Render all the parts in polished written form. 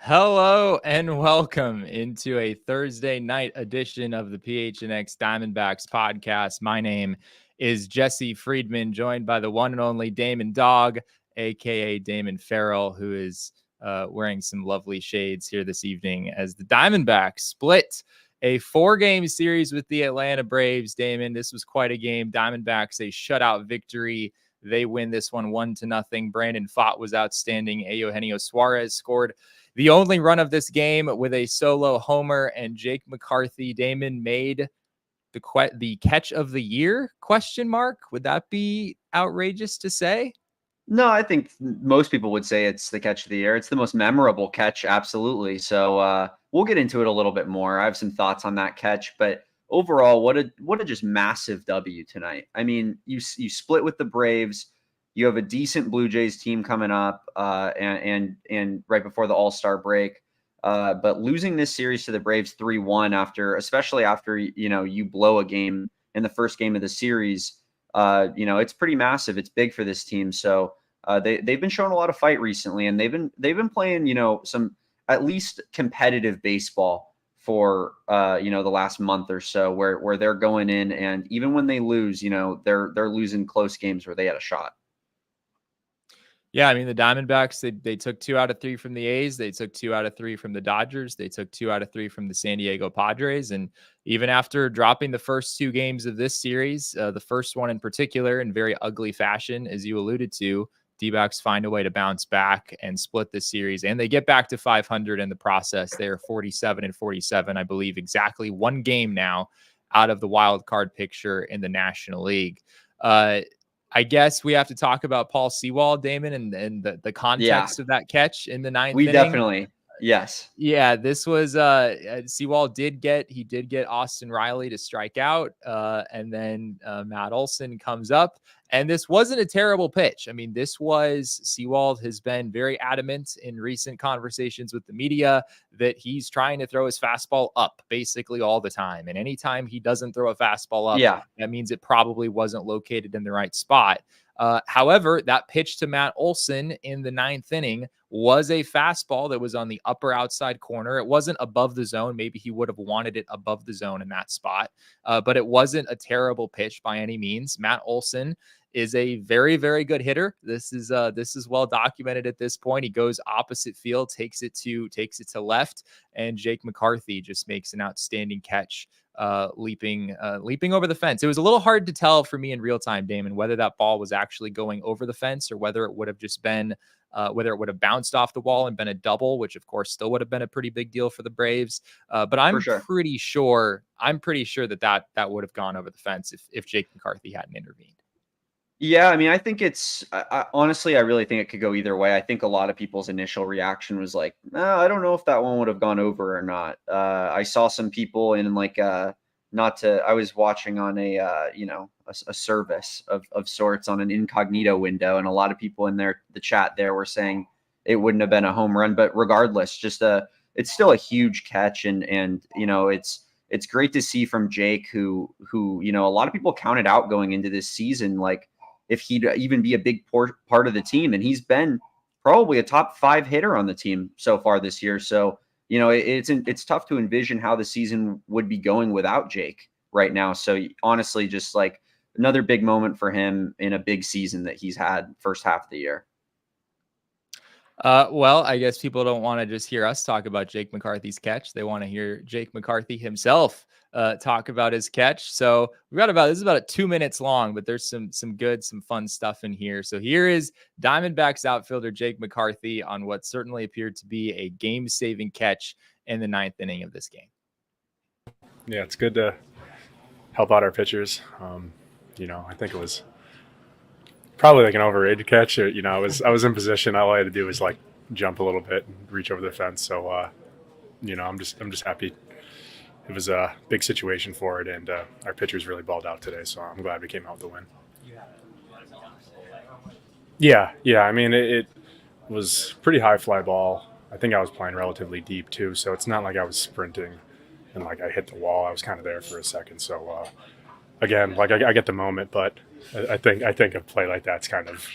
Hello and welcome into a Thursday night edition of the PHNX Diamondbacks podcast. My name is Jesse Friedman, joined by the one and only Damon Dog, aka Damon Farrell, who is wearing some lovely shades here this evening as the Diamondbacks split a 4-game series with the Atlanta Braves. Damon, this was quite a game. Diamondbacks a shutout victory. They win this one 1-0. Brandon Pfaadt was outstanding. Eugenio Suárez scored the only run of this game with a solo homer, and Jake McCarthy, Damon, made the catch of the year? ? Would that be outrageous to say? No, I think most people would say it's the catch of the year. It's the most memorable catch, absolutely. So we'll get into it a little bit more. I have some thoughts on that catch, but overall, what a just massive W tonight. I mean, you split with the Braves. You have a decent Blue Jays team coming up, and right before the All-Star break. But losing this series to the Braves 3-1 especially after you blow a game in the first game of the series, it's pretty massive. It's big for this team. So they've been showing a lot of fight recently, and they've been playing some at least competitive baseball for the last month or so, where they're going in, and even when they lose, they're losing close games where they had a shot. Yeah, I mean, the Diamondbacks, they took 2 out of 3 from the A's. They took 2 out of 3 from the Dodgers. They took 2 out of 3 from the San Diego Padres. And even after dropping the first 2 games of this series, the first one in particular in very ugly fashion, as you alluded to, D-backs find a way to bounce back and split this series. And they get back to 500 in the process. They are 47-47, I believe, exactly 1 game now out of the wild card picture in the National League. I guess we have to talk about Paul Sewald, Damon, and the context of that catch in the 9th inning. Definitely, yes. Yeah, this was Sewald did get Austin Riley to strike out, and then Matt Olson comes up, and this wasn't a terrible pitch. I mean, Sewald has been very adamant in recent conversations with the media that he's trying to throw his fastball up basically all the time, and anytime he doesn't throw a fastball up, that means it probably wasn't located in the right spot. However, that pitch to Matt Olson in the 9th inning was a fastball that was on the upper outside corner. It wasn't above the zone. Maybe he would have wanted it above the zone in that spot, but it wasn't a terrible pitch by any means. Matt Olson is a very, very good hitter. This is well documented at this point. He goes opposite field, takes it to left, and Jake McCarthy just makes an outstanding catch, leaping over the fence. It was a little hard to tell for me in real time, Damon, whether that ball was actually going over the fence or whether it would have just been whether it would have bounced off the wall and been a double, which of course still would have been a pretty big deal for the Braves. But I'm pretty sure that would have gone over the fence if Jake McCarthy hadn't intervened. Yeah, I mean, I think honestly, I really think it could go either way. I think a lot of people's initial reaction was like, I don't know if that one would have gone over or not. I saw some people in I was watching on a service of sorts on an incognito window, and a lot of people in the chat there were saying it wouldn't have been a home run, but regardless, it's still a huge catch, and it's great to see from Jake, who a lot of people counted out going into this season, like if he'd even be a big part of the team, and he's been probably a top 5 hitter on the team so far this year. So it's tough to envision how the season would be going without Jake right now. So honestly, just like another big moment for him in a big season that he's had first half of the year. Well, I guess people don't want to just hear us talk about Jake McCarthy's catch. They want to hear Jake McCarthy himself talk about his catch. So this is about 2 minutes long, but there's some fun stuff in here. So here is Diamondbacks outfielder Jake McCarthy on what certainly appeared to be a game-saving catch in the 9th inning of this game. Yeah, it's good to help out our pitchers. I think it was probably like an overrated catch. I was in position. All I had to do was like jump a little bit and reach over the fence. So, I'm just happy. It was a big situation for it, and our pitchers really balled out today. So I'm glad we came out with the win. Yeah. I mean, it was pretty high fly ball. I think I was playing relatively deep too, so it's not like I was sprinting and like I hit the wall. I was kind of there for a second. So again, like I get the moment, but I think a play like that's kind of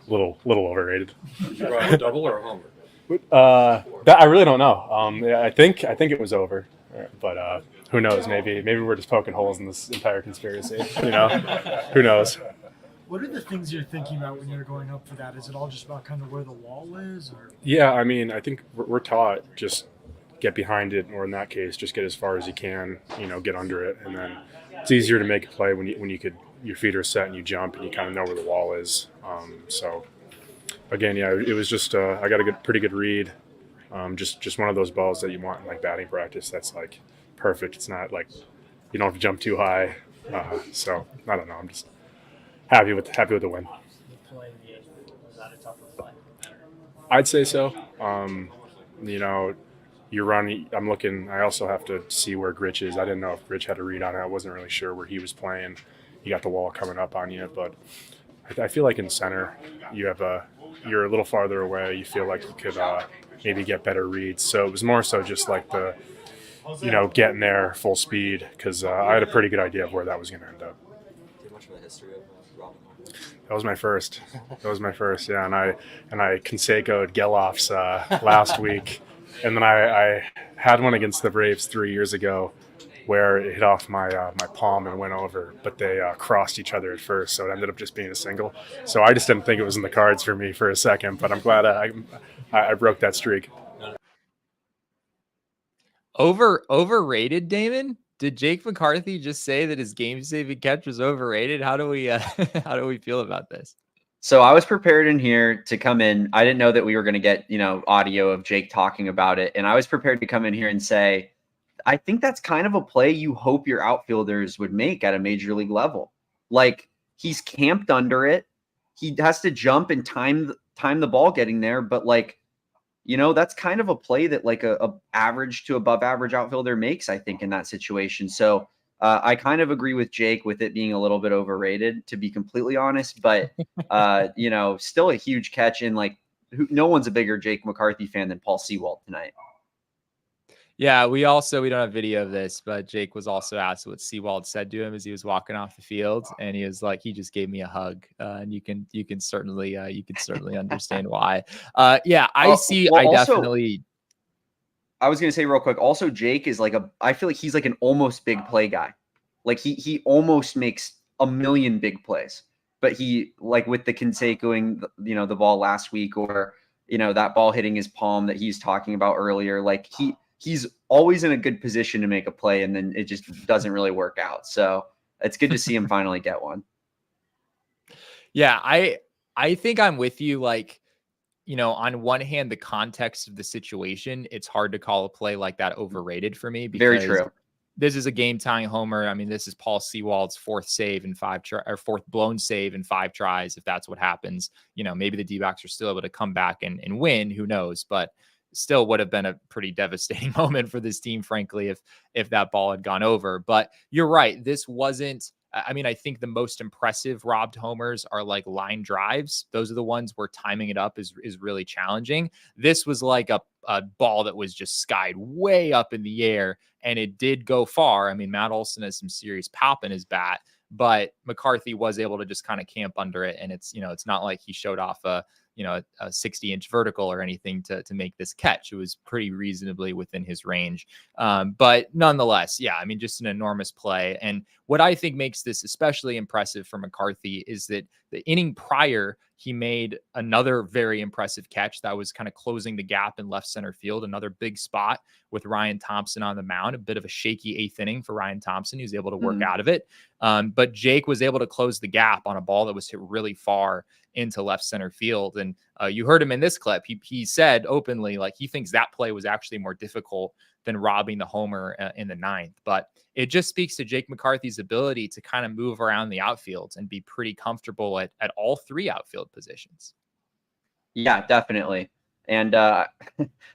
a little overrated. Did you run a double or a homer? That I really don't know. Yeah, I think it was over, but who knows? Maybe we're just poking holes in this entire conspiracy. Who knows? What are the things you're thinking about when you're going up for that? Is it all just about kind of where the wall is, or? Yeah, I mean, I think we're taught just get behind it, or in that case, just get as far as you can. Get under it, and then it's easier to make a play when you could your feet are set and you jump and you kind of know where the wall is. So again, yeah, it was just I got a pretty good read. Just one of those balls that you want in like batting practice. That's like perfect. It's not like you don't have to jump too high. So I don't know. I'm just happy with the win. Was that a tougher play? I'd say so. You're running. I'm looking. I also have to see where Gritch is. I didn't know if Gritch had a read on it. I wasn't really sure where he was playing. You got the wall coming up on you, but I feel like in center, you're a little farther away. You feel like you could maybe get better reads. So it was more so just like getting there full speed, because I had a pretty good idea of where that was going to end up. Much of the history of Robin? That was my first. Yeah, and I Canseco'd Geloff's last week, and then I had one against the Braves 3 years ago, where it hit off my palm and went over, but they crossed each other at first, so it ended up just being a single. So I just didn't think it was in the cards for me for a second, but I'm glad I broke that streak. Overrated, Damon? Did Jake McCarthy just say that his game-saving catch was overrated? How do we feel about this? So I was prepared in here to come in. I didn't know that we were going to get, audio of Jake talking about it. And I was prepared to come in here and say, I think that's kind of a play you hope your outfielders would make at a major league level. Like, he's camped under it. He has to jump and time the ball getting there. But that's kind of a play that like a average to above average outfielder makes, I think, in that situation. So I kind of agree with Jake with it being a little bit overrated, to be completely honest, but still a huge catch. And no one's a bigger Jake McCarthy fan than Paul Sewald tonight. Yeah, we don't have video of this, but Jake was also asked what Sewald said to him as he was walking off the field, and he was like, he just gave me a hug, and you can certainly understand why. I definitely. I was gonna say real quick. Also, Jake is I feel like he's like an almost big play guy. Like he almost makes a million big plays, but he with the Cansecoing, the ball last week, or that ball hitting his palm that he's talking about earlier. He's always in a good position to make a play, and then it just doesn't really work out. So it's good to see him finally get one. Yeah, I think I'm with you. On one hand, the context of the situation, it's hard to call a play like that overrated for me. Because very true. This is a game-tying homer. I mean, this is Paul Sewald's fourth blown save in 5 tries. If that's what happens, maybe the D-backs are still able to come back and win. Who knows? But still would have been a pretty devastating moment for this team, frankly, if that ball had gone over. But you're right. This wasn't, I mean, I think the most impressive robbed homers are like line drives. Those are the ones where timing it up is really challenging. This was like a ball that was just skied way up in the air, and it did go far. I mean, Matt Olson has some serious pop in his bat, but McCarthy was able to just kind of camp under it. And it's not like he showed off a 60-inch vertical or anything to make this catch. It was pretty reasonably within his range. But nonetheless, yeah, I mean, just an enormous play. And what I think makes this especially impressive for McCarthy is that the inning prior, he made another very impressive catch that was kind of closing the gap in left center field, another big spot with Ryan Thompson on the mound, a bit of a shaky 8th inning for Ryan Thompson. He was able to work out of it. But Jake was able to close the gap on a ball that was hit really far into left center field. And you heard him in this clip. He said openly, he thinks that play was actually more difficult than robbing the homer in the 9th. But it just speaks to Jake McCarthy's ability to kind of move around the outfield and be pretty comfortable at all 3 outfield positions. Yeah, definitely. And the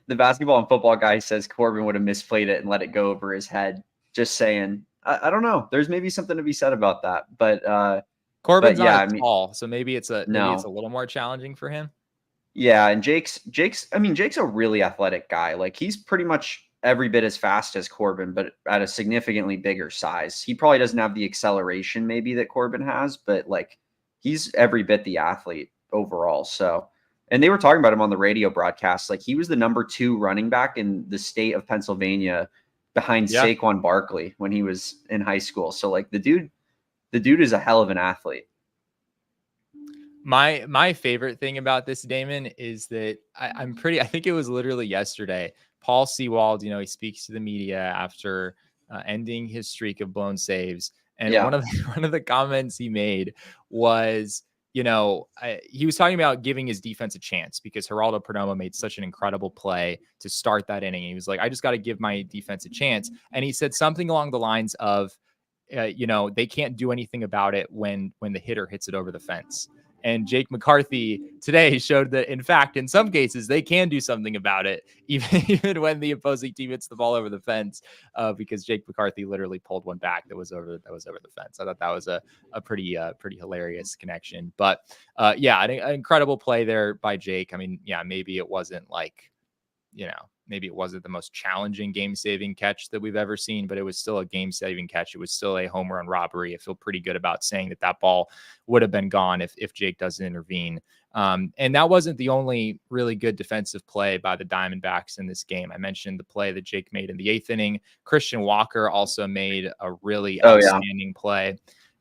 basketball and football guy says Corbin would have misplayed it and let it go over his head. Just saying. I don't know. There's maybe something to be said about that. But Corbin's not tall, so maybe it's a little more challenging for him. Yeah, and Jake's a really athletic guy. He's pretty much every bit as fast as Corbin, but at a significantly bigger size. He probably doesn't have the acceleration maybe that Corbin has, but he's every bit the athlete overall. So and they were talking about him on the radio broadcast. Like, he was the number 2 running back in the state of Pennsylvania behind Saquon Barkley when he was in high school. So like the dude is a hell of an athlete. My favorite thing about this, Damon, is that I think it was literally yesterday, Paul Sewald, he speaks to the media after ending his streak of blown saves. And one of the comments he made was, he was talking about giving his defense a chance because Geraldo Perdomo made such an incredible play to start that inning. He was like, I just got to give my defense a chance. And he said something along the lines of, they can't do anything about it when the hitter hits it over the fence. And Jake McCarthy today showed that, in fact, in some cases, they can do something about it, even when the opposing team hits the ball over the fence, because Jake McCarthy literally pulled one back that was over the fence. I thought that was a pretty hilarious connection. But an incredible play there by Jake. I mean, maybe it wasn't like, maybe it wasn't the most challenging game-saving catch that we've ever seen, but it was still a game-saving catch. It was still a home run robbery. I feel pretty good about saying that ball would have been gone if Jake doesn't intervene. And that wasn't the only really good defensive play by the Diamondbacks in this game. I mentioned the play that Jake made in the 8th inning. Christian Walker also made a really outstanding play.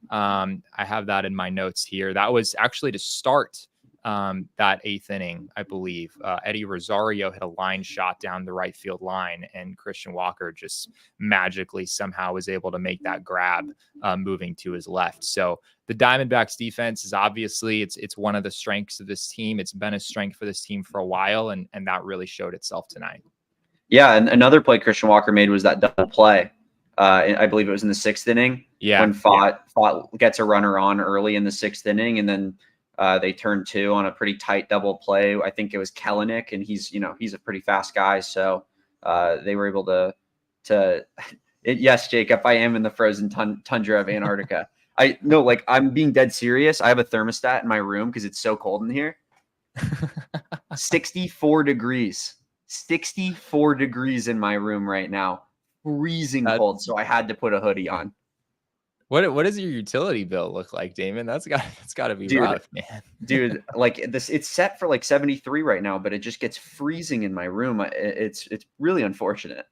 I have that in my notes here. That was actually to start that 8th inning, I believe. Eddie Rosario hit a line shot down the right field line, and Christian Walker just magically somehow was able to make that grab moving to his left. So the Diamondbacks defense is obviously it's one of the strengths of this team. It's been a strength for this team for a while, and that really showed itself tonight. Yeah, and another play Christian Walker made was that double play. I believe it was in the 6th inning. Yeah, when Pfaadt gets a runner on early in the 6th inning, and then they turned 2 on a pretty tight double play. I think it was Kellenic, and he's a pretty fast guy. So they were able to yes, Jacob, I am in the frozen tundra of Antarctica. I'm being dead serious. I have a thermostat in my room because it's so cold in here. 64 degrees. 64 degrees in my room right now. Freezing cold. So I had to put a hoodie on. What does your utility bill look like, Damon? That's got to be rough, man. Dude, like this, it's set for like 73 right now, but it just gets freezing in my room. It's really unfortunate.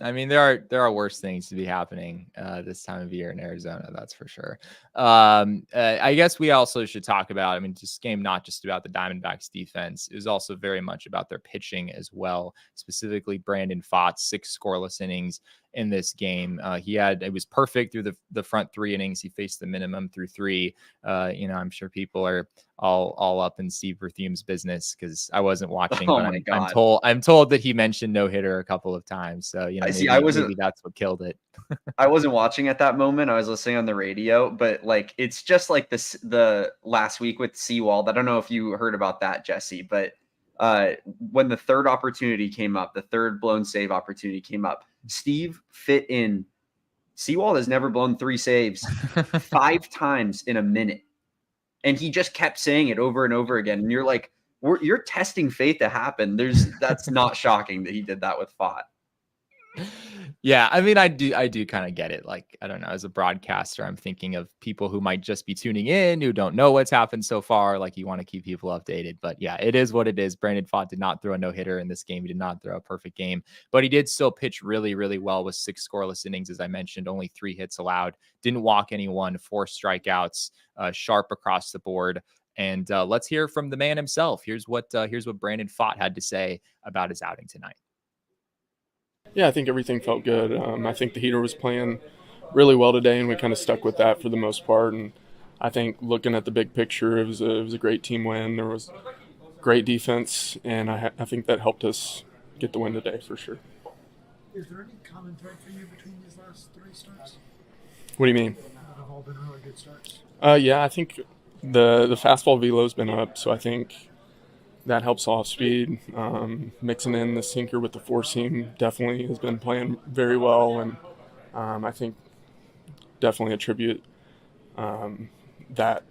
I mean, there are worse things to be happening this time of year in Arizona, that's for sure. I guess we also should talk about, this game, not just about the Diamondbacks defense. It was also very much about their pitching as well, specifically Brandon Pfaadt, 6 scoreless innings in this game. It was perfect through the front 3 innings. He faced the minimum through 3. I'm sure people are all up in Steve Berthume's business because I wasn't watching, but I'm told that he mentioned no hitter a couple of times. So maybe that's what killed it. I wasn't watching at that moment. I was listening on the radio, but like it's just like the last week with Sewald. I don't know if you heard about that, Jesse, but when the third opportunity came up, the third blown save opportunity came up, Steve fit in. Sewald has never blown 3 saves 5 times in a minute. And he just kept saying it over and over again. And you're like, you're testing fate to happen. That's not shocking that he did that with Pfaadt. Yeah, I do kind of get it. Like, I don't know, as a broadcaster, I'm thinking of people who might just be tuning in, who don't know what's happened so far. Like, you want to keep people updated. But yeah, it is what it is. Brandon Pfaadt did not throw a no-hitter in this game. He did not throw a perfect game, but he did still pitch really, really well with 6 scoreless innings. As I mentioned, only 3 hits allowed, didn't walk anyone, 4 strikeouts, sharp across the board. And let's hear from the man himself. Here's what Brandon Pfaadt had to say about his outing tonight. Yeah, I think everything felt good. I think the heater was playing really well today, and we kind of stuck with that for the most part. And I think looking at the big picture, it was a great team win. There was great defense, and I think that helped us get the win today for sure. Is there any common thread for you between these last 3 starts? What do you mean? That have all been really good starts. Yeah, I think the fastball velo's been up, so I think that helps off speed. Mixing in the sinker with the 4-seam definitely has been playing very well, and I think definitely attribute that.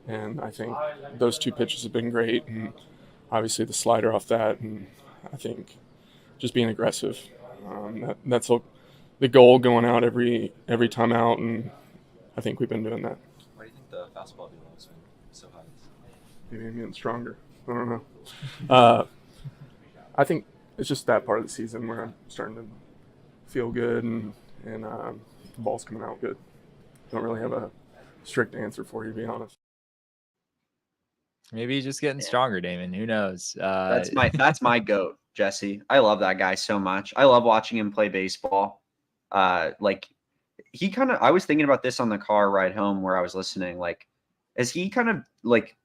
And I think those 2 pitches have been great, and obviously the slider off that, and I think just being aggressive. That's the goal going out every time out, and I think we've been doing that. Why do you think the fastball velo has been so high? Maybe I'm getting stronger. I don't know. I think it's just that part of the season where I'm starting to feel good and the ball's coming out good. Don't really have a strict answer for you, to be honest. Maybe he's just getting stronger, Damon. Who knows? That's my goat, Jesse. I love that guy so much. I love watching him play baseball. Like I was thinking about this on the car ride home where I was listening. Like, has he kind of like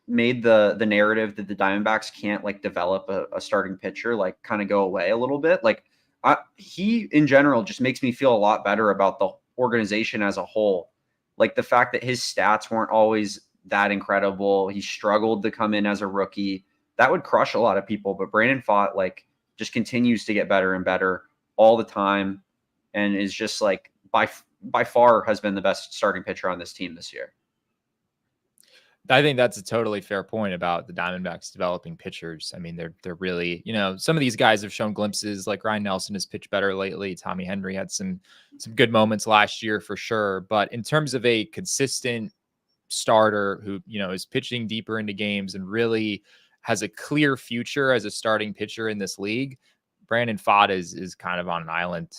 made the narrative that the Diamondbacks can't like develop a starting pitcher, like kind of go away a little bit? Like he in general just makes me feel a lot better about the organization as a whole. Like the fact that his stats weren't always that incredible. He struggled to come in as a rookie. That would crush a lot of people, but Brandon Pfaadt like just continues to get better and better all the time and is just like by far has been the best starting pitcher on this team this year. I think that's a totally fair point about the Diamondbacks developing pitchers. I mean, they're really, some of these guys have shown glimpses, like Ryan Nelson has pitched better lately. Tommy Henry had some good moments last year for sure. But in terms of a consistent starter who, is pitching deeper into games and really has a clear future as a starting pitcher in this league, Brandon Pfaadt is kind of on an island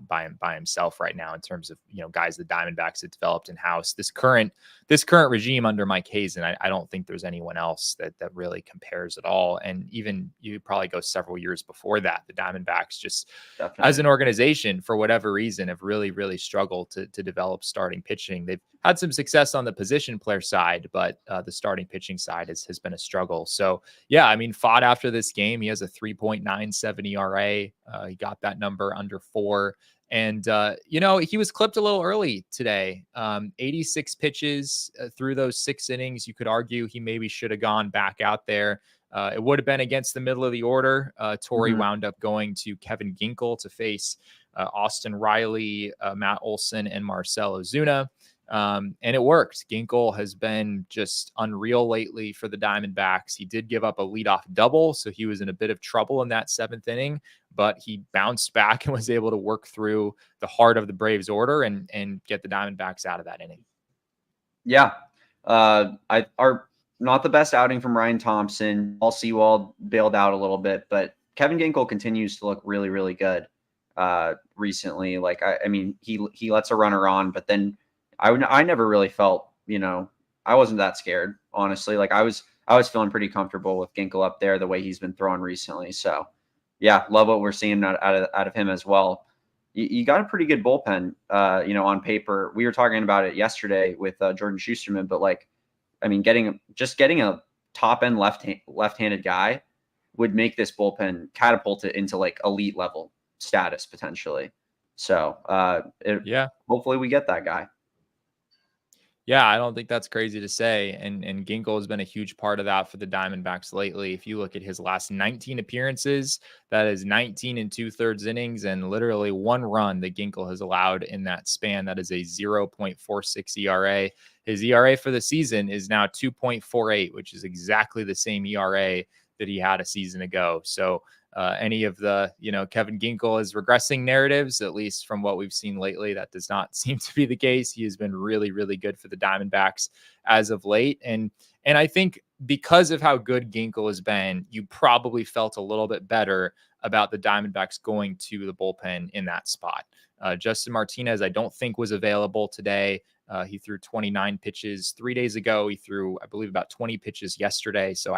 by himself right now in terms of guys the Diamondbacks have developed in house. This current regime under Mike Hazen, I don't think there's anyone else that really compares at all. And even you probably go several years before that, the Diamondbacks just Definitely. As an organization, for whatever reason, have really struggled to develop starting pitching. They've had some success on the position player side, but the starting pitching side has been a struggle. So yeah, I mean, Pfaadt after this game, he has a 3.97 ERA. He got that number under 4. And, he was clipped a little early today. 86 pitches through those 6 innings. You could argue he maybe should have gone back out there. It would have been against the middle of the order. Torrey wound up going to Kevin Ginkel to face Austin Riley, Matt Olson, and Marcell Ozuna. And it worked. Ginkel has been just unreal lately for the Diamondbacks. He did give up a leadoff double, so he was in a bit of trouble in that 7th inning, but he bounced back and was able to work through the heart of the Braves order and get the Diamondbacks out of that inning. Yeah. Our not the best outing from Ryan Thompson. Paul Sewald bailed out a little bit, but Kevin Ginkel continues to look really good recently. Like, I mean, he lets a runner on, but then I never really felt, I wasn't that scared, honestly. Like I was feeling pretty comfortable with Ginkel up there the way he's been throwing recently. So yeah, love what we're seeing out of him as well. You got a pretty good bullpen, on paper. We were talking about it yesterday with Jordan Schusterman, but like, I mean, getting a top end left-handed guy would make this bullpen catapult it into like elite level status potentially. So hopefully we get that guy. Yeah, I don't think that's crazy to say. And Ginkel has been a huge part of that for the Diamondbacks lately. If you look at his last 19 appearances, that is 19 2/3 innings and literally 1 run that Ginkel has allowed in that span. That is a 0.46 ERA. His ERA for the season is now 2.48, which is exactly the same ERA that he had a season ago. So any of the, Kevin Ginkel is regressing narratives, at least from what we've seen lately, that does not seem to be the case. He has been really good for the Diamondbacks as of late. And I think because of how good Ginkel has been, you probably felt a little bit better about the Diamondbacks going to the bullpen in that spot. Justin Martinez, I don't think was available today. He threw 29 pitches 3 days ago. He threw, I believe, about 20 pitches yesterday. So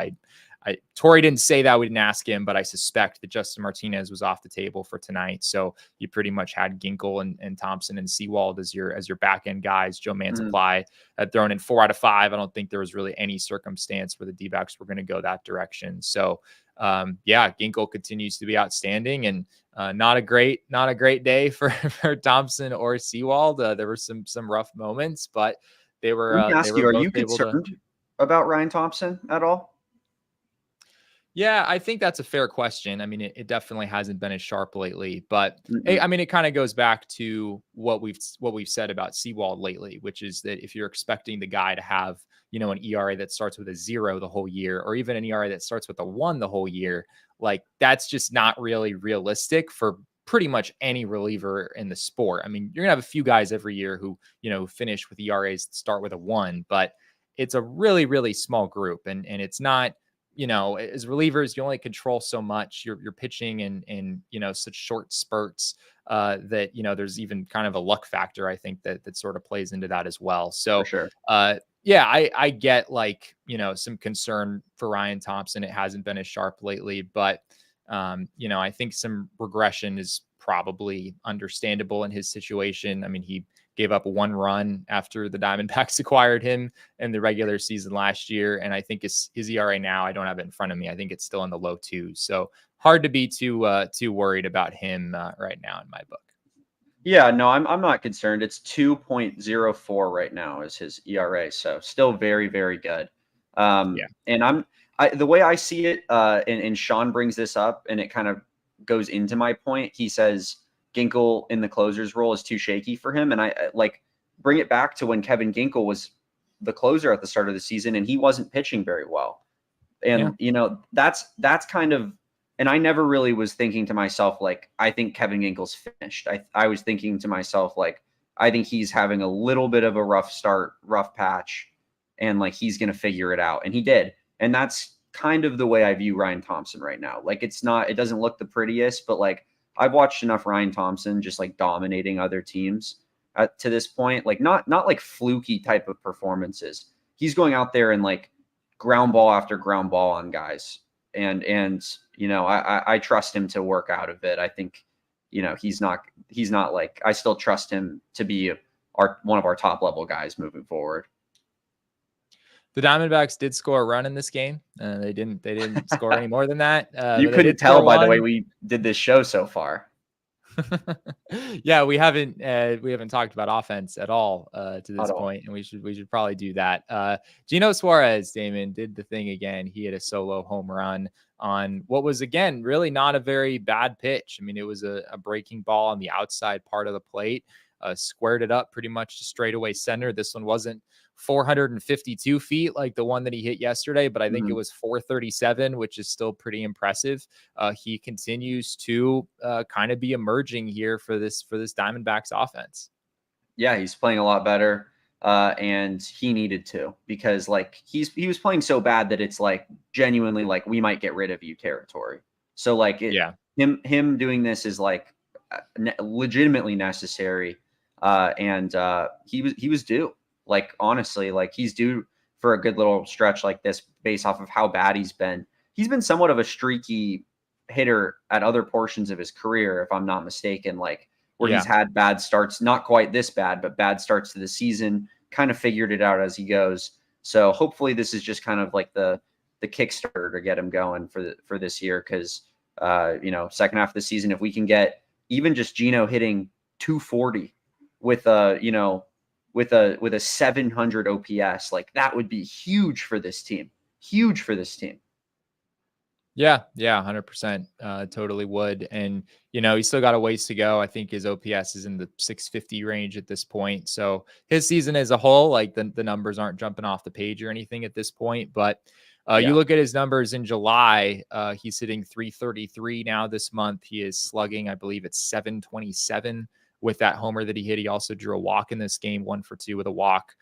Torrey didn't say that. We didn't ask him, but I suspect that Justin Martinez was off the table for tonight. So you pretty much had Ginkel and Thompson and Sewald as your back end guys. Joe Mantiply had thrown in 4 out of 5. I don't think there was really any circumstance where the D-backs were going to go that direction. So Ginkel continues to be outstanding and not a great day for Thompson or Sewald. There were some rough moments, but they were. Are you concerned about Ryan Thompson at all? Yeah, I think that's a fair question. I mean, it definitely hasn't been as sharp lately, but I mean, it kind of goes back to what we've said about Sewald lately, which is that if you're expecting the guy to have, an ERA that starts with a 0 the whole year, or even an ERA that starts with a 1 the whole year, like that's just not really realistic for pretty much any reliever in the sport. I mean, you're gonna have a few guys every year who, finish with ERAs that start with a 1, but it's a really, really small group. And it's not, you know, as relievers, you only control so much. You're pitching in, you know, such short spurts that, you know, there's even kind of a luck factor, I think, that sort of plays into that as well. So, For sure. yeah, I get, like, you know, some concern for Ryan Thompson. It hasn't been as sharp lately, but, you know, I think some regression is probably understandable in his situation. I mean, he gave up 1 run after the Diamondbacks acquired him in the regular season last year. And I think his ERA now, I don't have it in front of me, I think it's still in the low 2s. So hard to be too worried about him right now in my book. Yeah, no, I'm not concerned. It's 2.04 right now is his ERA, so still very, very good. Yeah. And the way I see it, and Sean brings this up, and it kind of goes into my point. He says Ginkel in the closer's role is too shaky for him, and I like bring it back to when Kevin Ginkel was the closer at the start of the season, and he wasn't pitching very well. And you know, that's kind of. And I never really was thinking to myself, like, I think Kevin Ginkel's finished. I was thinking to myself, like, I think he's having a little bit of a rough start, rough patch, and like he's going to figure it out. And he did. And that's kind of the way I view Ryan Thompson right now. Like, it doesn't look the prettiest, but like I've watched enough Ryan Thompson just like dominating other teams to this point, like not like fluky type of performances. He's going out there and like ground ball after ground ball on guys. And you know, I trust him to work out of it. I think, you know, he's not like, I still trust him to be one of our top level guys moving forward. The Diamondbacks did score a run in this game. They didn't score any more than that. You couldn't tell by the way we did this show so far. Yeah, we haven't talked about offense at all to this point, and we should probably do that. Eugenio Suárez, Damon, did the thing again. He hit a solo home run on what was, again, really not a very bad pitch. I mean, it was a breaking ball on the outside part of the plate, squared it up pretty much to straightaway center. This one wasn't 452 feet like the one that he hit yesterday, but I think it was 437, which is still pretty impressive. He continues to kind of be emerging here for this Diamondbacks offense. Yeah, he's playing a lot better, and he needed to, because like he was playing so bad that it's like genuinely like we might get rid of you territory. So like him doing this is like legitimately necessary, and he was due. Like, honestly, like he's due for a good little stretch like this based off of how bad he's been. He's been somewhat of a streaky hitter at other portions of his career, if I'm not mistaken, like where he's had bad starts, not quite this bad, but bad starts to the season, kind of figured it out as he goes. So hopefully this is just kind of like the Kickstarter to get him going for this year. Cause you know, second half of the season, if we can get even just Geno hitting 240 with with a 700 OPS, like that would be huge for this team. Huge for this team. Yeah, 100%. Totally would. And, you know, he's still got a ways to go. I think his OPS is in the 650 range at this point. So his season as a whole, like the numbers aren't jumping off the page or anything at this point. But you look at his numbers in July, he's hitting 333 now this month. He is slugging, I believe it's 727. With that homer that he hit. He also drew a walk in this game, 1 for 2 with a walk.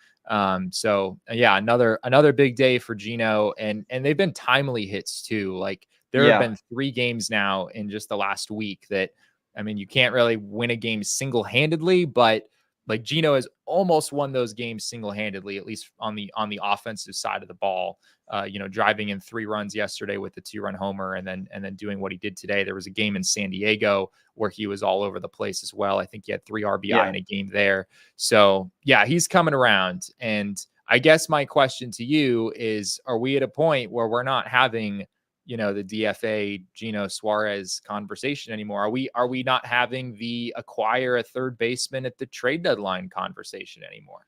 So yeah, another big day for Geno, and they've been timely hits too. Like there have been 3 games now in just the last week that, I mean, you can't really win a game single-handedly, but like Geno has almost won those games single-handedly, at least on the offensive side of the ball. You know, driving in 3 runs yesterday with the 2-run homer, and then doing what he did today. There was a game in San Diego where he was all over the place as well. I think he had 3 RBI in a game there. So yeah, he's coming around. And I guess my question to you is, are we at a point where we're not having, you know, the DFA Eugenio Suárez conversation anymore? Are we not having the acquire a third baseman at the trade deadline conversation anymore?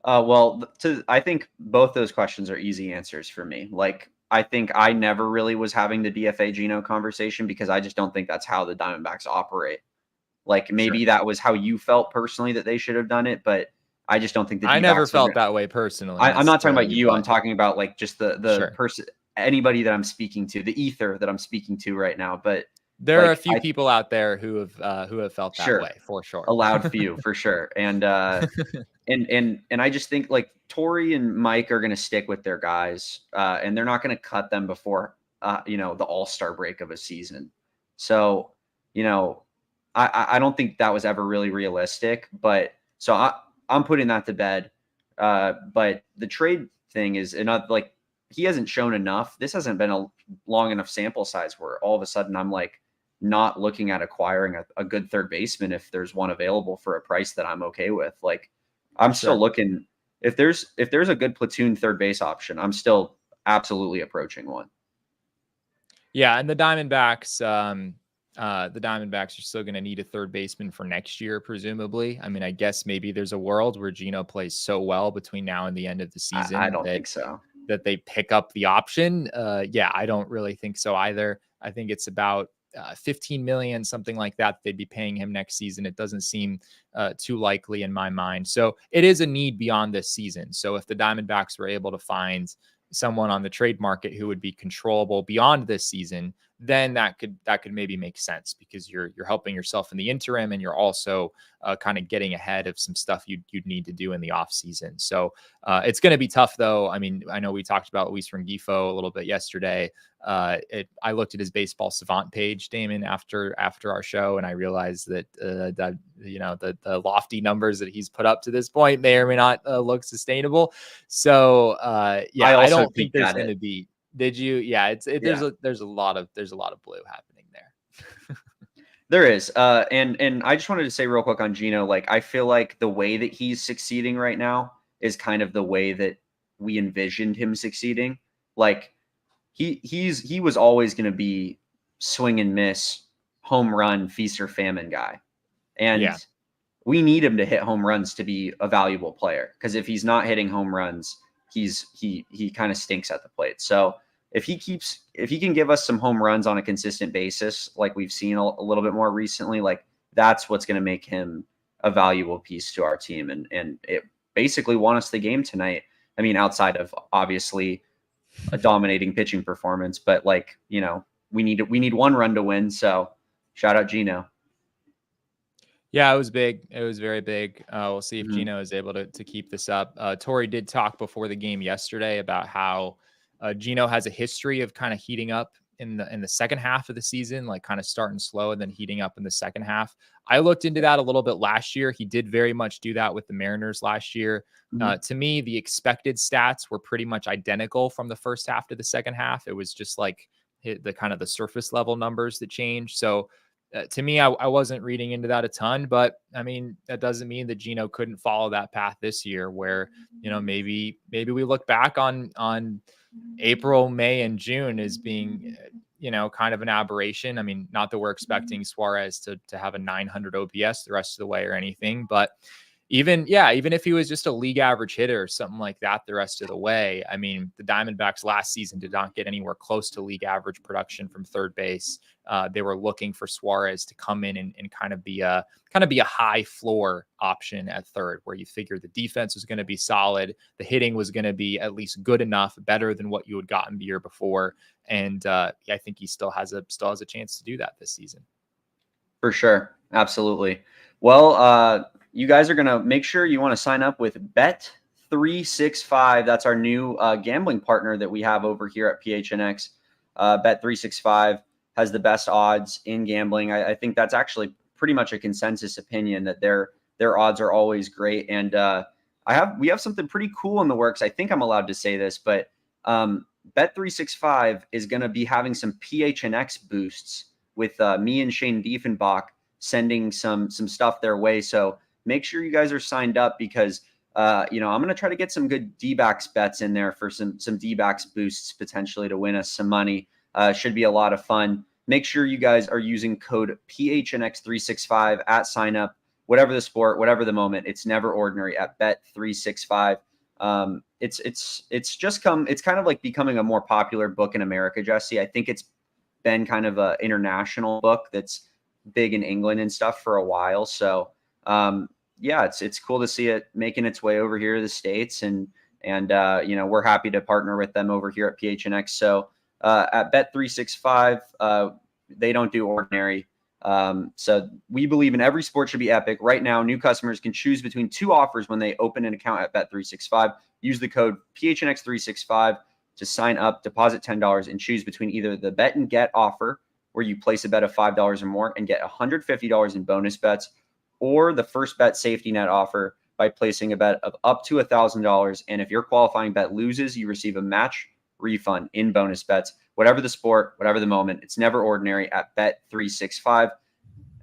Well, I think both those questions are easy answers for me. Like, I think I never really was having the DFA Geno conversation because I just don't think that's how the Diamondbacks operate. Like, maybe that was how you felt personally that they should have done it, but I just don't think that. I never felt that way personally. I'm not talking about you. I'm talking about like just the person, anybody that I'm speaking to, the ether that I'm speaking to right now. But there are a few people out there who have felt that way for sure. A loud few for sure. And And I just think like Torrey and Mike are going to stick with their guys, and they're not going to cut them before the All-Star break of a season. So I don't think that was ever really realistic. But so I'm putting that to bed. But the trade thing is another, like, he hasn't shown enough. This hasn't been a long enough sample size where all of a sudden I'm like not looking at acquiring a good third baseman if there's one available for a price that I'm okay with. Like, I'm still looking, if there's a good platoon third base option, I'm still absolutely approaching one. Yeah, and the Diamondbacks are still going to need a third baseman for next year, presumably. I mean, I guess maybe there's a world where Geno plays so well between now and the end of the season. I don't think so. That they pick up the option. Yeah, I don't really think so either. I think it's about 15 million, something like that, they'd be paying him next season. It doesn't seem too likely in my mind. So it is a need beyond this season. So if the Diamondbacks were able to find someone on the trade market who would be controllable beyond this season, then that could maybe make sense, because you're helping yourself in the interim, and you're also kind of getting ahead of some stuff you'd need to do in the off season. So it's going to be tough, though. I mean, I know we talked about Luis Rengifo a little bit yesterday. I looked at his Baseball Savant page, Damon, after our show, and I realized that the lofty numbers that he's put up to this point may or may not look sustainable. So yeah, I don't think there's going to be. Did you? Yeah, there's a lot of blue happening there. There is. And I just wanted to say real quick on Geno, like, I feel like the way that he's succeeding right now is kind of the way that we envisioned him succeeding. Like, he was always going to be swing and miss, home run, feast or famine guy. And we need him to hit home runs to be a valuable player, because if he's not hitting home runs, he kind of stinks at the plate. So if he can give us some home runs on a consistent basis, like we've seen a little bit more recently, like, that's what's going to make him a valuable piece to our team. And it basically won us the game tonight. I mean, outside of obviously a dominating pitching performance, but like, we need one run to win. So shout out Geno. Yeah, it was big. It was very big. We'll see if Geno is able to keep this up. Torrey did talk before the game yesterday about how Geno has a history of kind of heating up in the second half of the season, like kind of starting slow and then heating up in the second half. I looked into that a little bit last year. He did very much do that with the Mariners last year. To me, the expected stats were pretty much identical from the first half to the second half. It was just like the kind of the surface level numbers that changed. So to me, I wasn't reading into that a ton, but I mean, that doesn't mean that Geno couldn't follow that path this year, where, maybe we look back on April, May, and June as being, kind of an aberration. I mean, not that we're expecting Suárez to have a 900 OPS the rest of the way or anything, but even if he was just a league average hitter or something like that the rest of the way, I mean, the Diamondbacks last season did not get anywhere close to league average production from third base. They were looking for Suárez to come in and kind of be a high floor option at third, where you figure the defense was going to be solid, the hitting was going to be at least good enough, better than what you had gotten the year before, and I think he still has a chance to do that this season. For sure, absolutely. Well, you guys are going to make sure you want to sign up with Bet365. That's our new gambling partner that we have over here at PHNX. Bet365 has the best odds in gambling. I think that's actually pretty much a consensus opinion, that their odds are always great. And we have something pretty cool in the works. I think I'm allowed to say this, but Bet365 is going to be having some PHNX boosts with me and Shane Diefenbach sending some stuff their way. So make sure you guys are signed up, because I'm going to try to get some good D-backs bets in there for some D-backs boosts potentially to win us some money. Should be a lot of fun. Make sure you guys are using code PHNX365 at sign up. Whatever the sport, whatever the moment, it's never ordinary at Bet365. It's kind of like becoming a more popular book in America, Jesse. I think it's been kind of an international book that's big in England and stuff for a while. So it's cool to see it making its way over here to the States, and we're happy to partner with them over here at PHNX. So at Bet365, they don't do ordinary. So we believe in every sport should be epic. Right now, new customers can choose between 2 offers when they open an account at Bet365. Use the code PHNX365 to sign up, deposit $10, and choose between either the bet and get offer, where you place a bet of $5 or more and get $150 in bonus bets, or the first bet safety net offer by placing a bet of up to $1,000. And if your qualifying bet loses, you receive a match refund in bonus bets. Whatever the sport, whatever the moment, it's never ordinary at Bet365.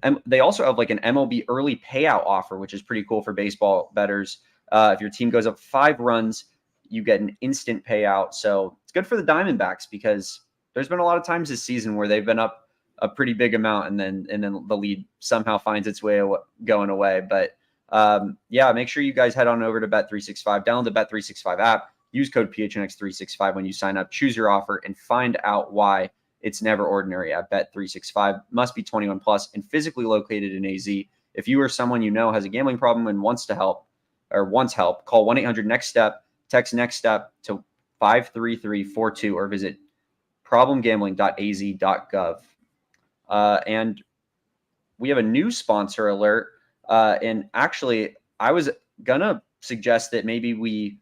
And they also have like an MLB early payout offer, which is pretty cool for baseball bettors. If your team goes up 5 runs, you get an instant payout. So it's good for the Diamondbacks, because there's been a lot of times this season where they've been up a pretty big amount and then the lead somehow finds its way going away. But yeah, make sure you guys head on over to Bet365, download the Bet365 app, use code PHNX365 when you sign up, choose your offer, and find out why it's never ordinary at Bet365. Must be 21 plus and physically located in AZ. If you or someone you know has a gambling problem and wants help, call 1-800-NEXT-STEP, text NEXT STEP to 53342, or visit problemgambling.az.gov. And we have a new sponsor alert. And actually, I was going to suggest that maybe we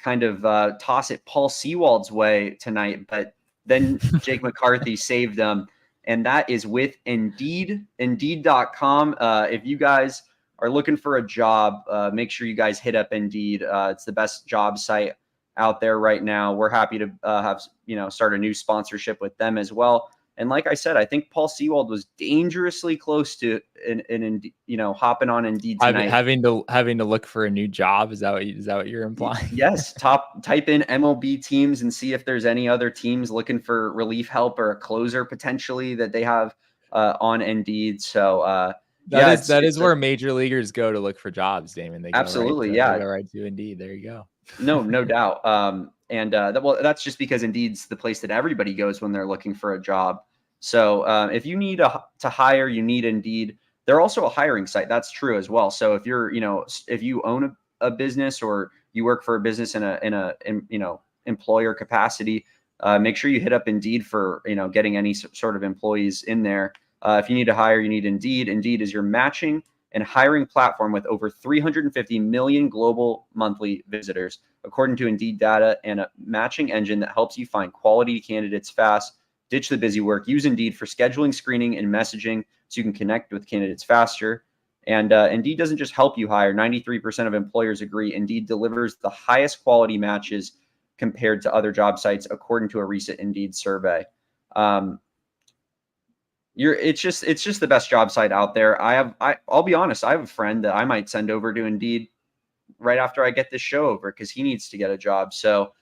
kind of toss it Paul Sewald's way tonight, but then Jake McCarthy saved them. And that is with Indeed, Indeed.com. If you guys are looking for a job, make sure you guys hit up Indeed. It's the best job site out there right now. We're happy to have start a new sponsorship with them as well. And like I said, I think Paul Sewald was dangerously close to hopping on Indeed tonight. Having to look for a new job. Is that what you're implying? Yes. Type in MLB teams and see if there's any other teams looking for relief help or a closer potentially that they have on Indeed. So that is where major leaguers go to look for jobs, Damon. They go absolutely, they go right to Indeed. There you go. No doubt. That's just because Indeed's the place that everybody goes when they're looking for a job. So if you need to hire, you need Indeed. They're also a hiring site. That's true as well. So if you're, if you own a business or you work for a business in a employer capacity, make sure you hit up Indeed for, getting any sort of employees in there. If you need to hire, you need Indeed. Indeed is your matching and hiring platform with over 350 million global monthly visitors, according to Indeed data, and a matching engine that helps you find quality candidates fast. Ditch the busy work. Use Indeed for scheduling, screening, and messaging so you can connect with candidates faster. And Indeed doesn't just help you hire. 93% of employers agree Indeed delivers the highest quality matches compared to other job sites, according to a recent Indeed survey. It's just the best job site out there. I'll be honest, I have a friend that I might send over to Indeed right after I get this show over, because he needs to get a job. So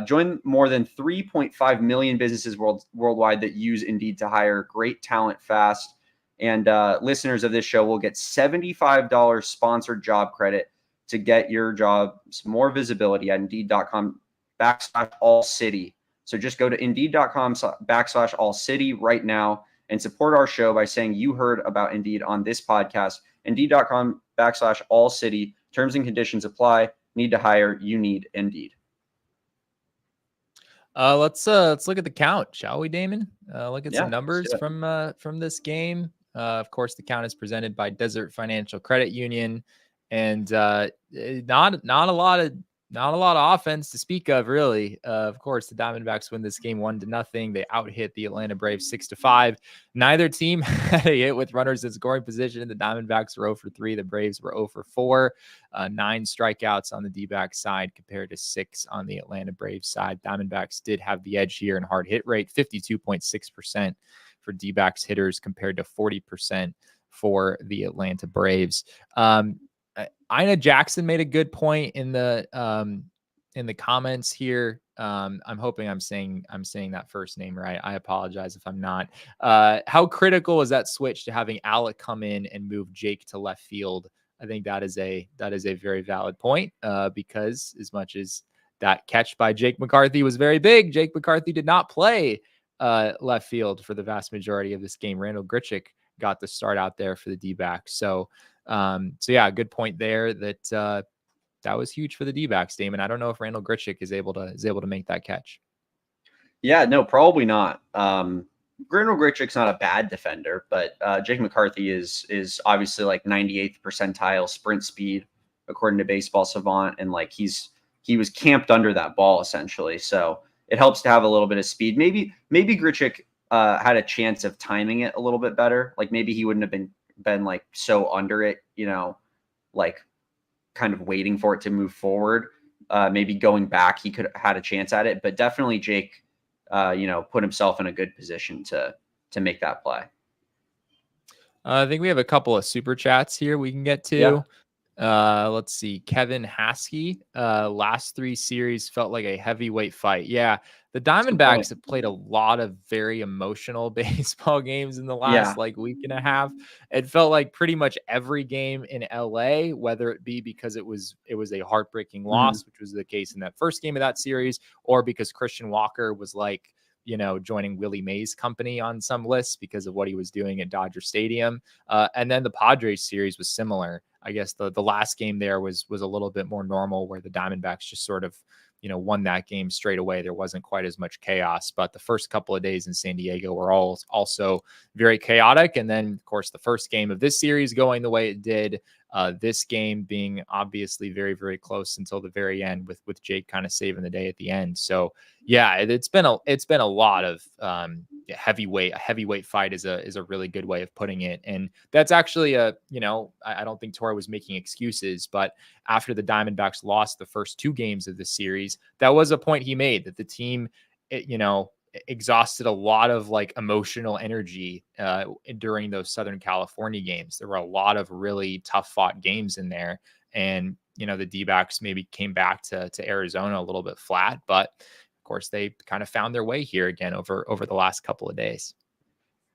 join more than 3.5 million businesses worldwide that use Indeed to hire great talent fast. And listeners of this show will get $75 sponsored job credit to get your jobs more visibility at Indeed.com/ALLCITY. So just go to Indeed.com/ALLCITY right now and support our show by saying you heard about Indeed on this podcast. Indeed.com/ALLCITY. Terms and conditions apply. Need to hire. You need Indeed. Let's look at the count, shall we, Damon? Look at some numbers from this game. Of course, the count is presented by Desert Financial Credit Union, and not a lot of offense to speak of, really. Of course, the Diamondbacks win this game 1-0. They out-hit the Atlanta Braves 6-5. Neither team had a hit with runners in scoring position. The Diamondbacks were 0 for 3. The Braves were 0 for 4. 9 strikeouts on the D-backs side compared to 6 on the Atlanta Braves side. Diamondbacks did have the edge here in hard hit rate, 52.6% for D-backs hitters compared to 40% for the Atlanta Braves. Ina Jackson made a good point in the comments here. I'm hoping I'm saying that first name right. I apologize if I'm not. How critical is that switch to having Alec come in and move Jake to left field? I think that is a very valid point, because as much as that catch by Jake McCarthy was very big, Jake McCarthy did not play left field for the vast majority of this game. Randall Grichuk got the start out there for the D-backs. So yeah, good point there. That was huge for the D-backs, Damon. I don't know if Randall Grichuk is able to make that catch. Yeah, no, probably not. Grichuk's not a bad defender, but Jake McCarthy is obviously like 98th percentile sprint speed according to Baseball Savant, and like he was camped under that ball essentially. So it helps to have a little bit of speed. Maybe Grichuk had a chance of timing it a little bit better. Like maybe he wouldn't have been like so under it, like kind of waiting for it to move forward. Maybe going back, he could have had a chance at it, but definitely Jake, put himself in a good position to make that play. I think we have a couple of super chats here we can get to. Yeah. Let's see. Kevin Haskey, last 3 series felt like a heavyweight fight. Yeah. The Diamondbacks have played a lot of very emotional baseball games in the last week and a half. It felt like pretty much every game in LA, whether it be because it was a heartbreaking loss, which was the case in that first game of that series, or because Christian Walker was like, joining Willie Mays' company on some lists because of what he was doing at Dodger Stadium. And then the Padres series was similar. I guess the last game there was a little bit more normal, where the Diamondbacks just sort of, won that game straight away. There wasn't quite as much chaos, but the first couple of days in San Diego were also very chaotic. And then, of course, the first game of this series going the way it did, this game being obviously very, very close until the very end, with Jake kind of saving the day at the end. So yeah, it's been a lot of heavyweight. A heavyweight fight is a really good way of putting it. And that's actually I don't think Torre was making excuses, but after the Diamondbacks lost the first 2 games of the series, that was a point he made, that the team, exhausted a lot of like emotional energy during those Southern California games. There were a lot of really tough fought games in there. And, the D-backs maybe came back to Arizona a little bit flat, but of course they kind of found their way here again over the last couple of days.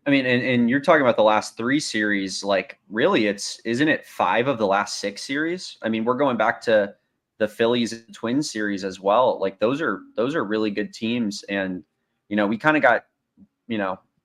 I mean, and you're talking about the last 3 series, like really isn't it 5 of the last 6 series? I mean, we're going back to the Phillies and Twins series as well. Like those are really good teams. And, we kind of got,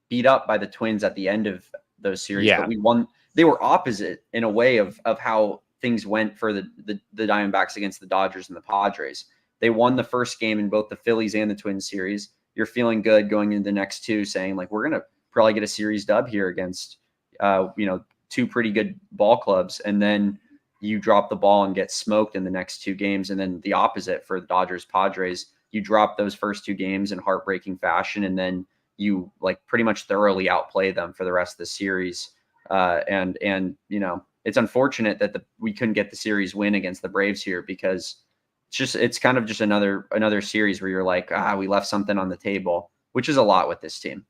beat up by the Twins at the end of those series, but we won. They were opposite in a way of how things went for the Diamondbacks against the Dodgers and the Padres. They won the first game in both the Phillies and the Twins series. You're feeling good going into the next 2, saying like, we're going to probably get a series dub here against, 2 pretty good ball clubs. And then you drop the ball and get smoked in the next 2 games. And then the opposite for the Dodgers Padres, you drop those first 2 games in heartbreaking fashion. And then you like pretty much thoroughly outplay them for the rest of the series. And it's unfortunate that we couldn't get the series win against the Braves here, because it's kind of just another series where you're like, we left something on the table, which is a lot with this team.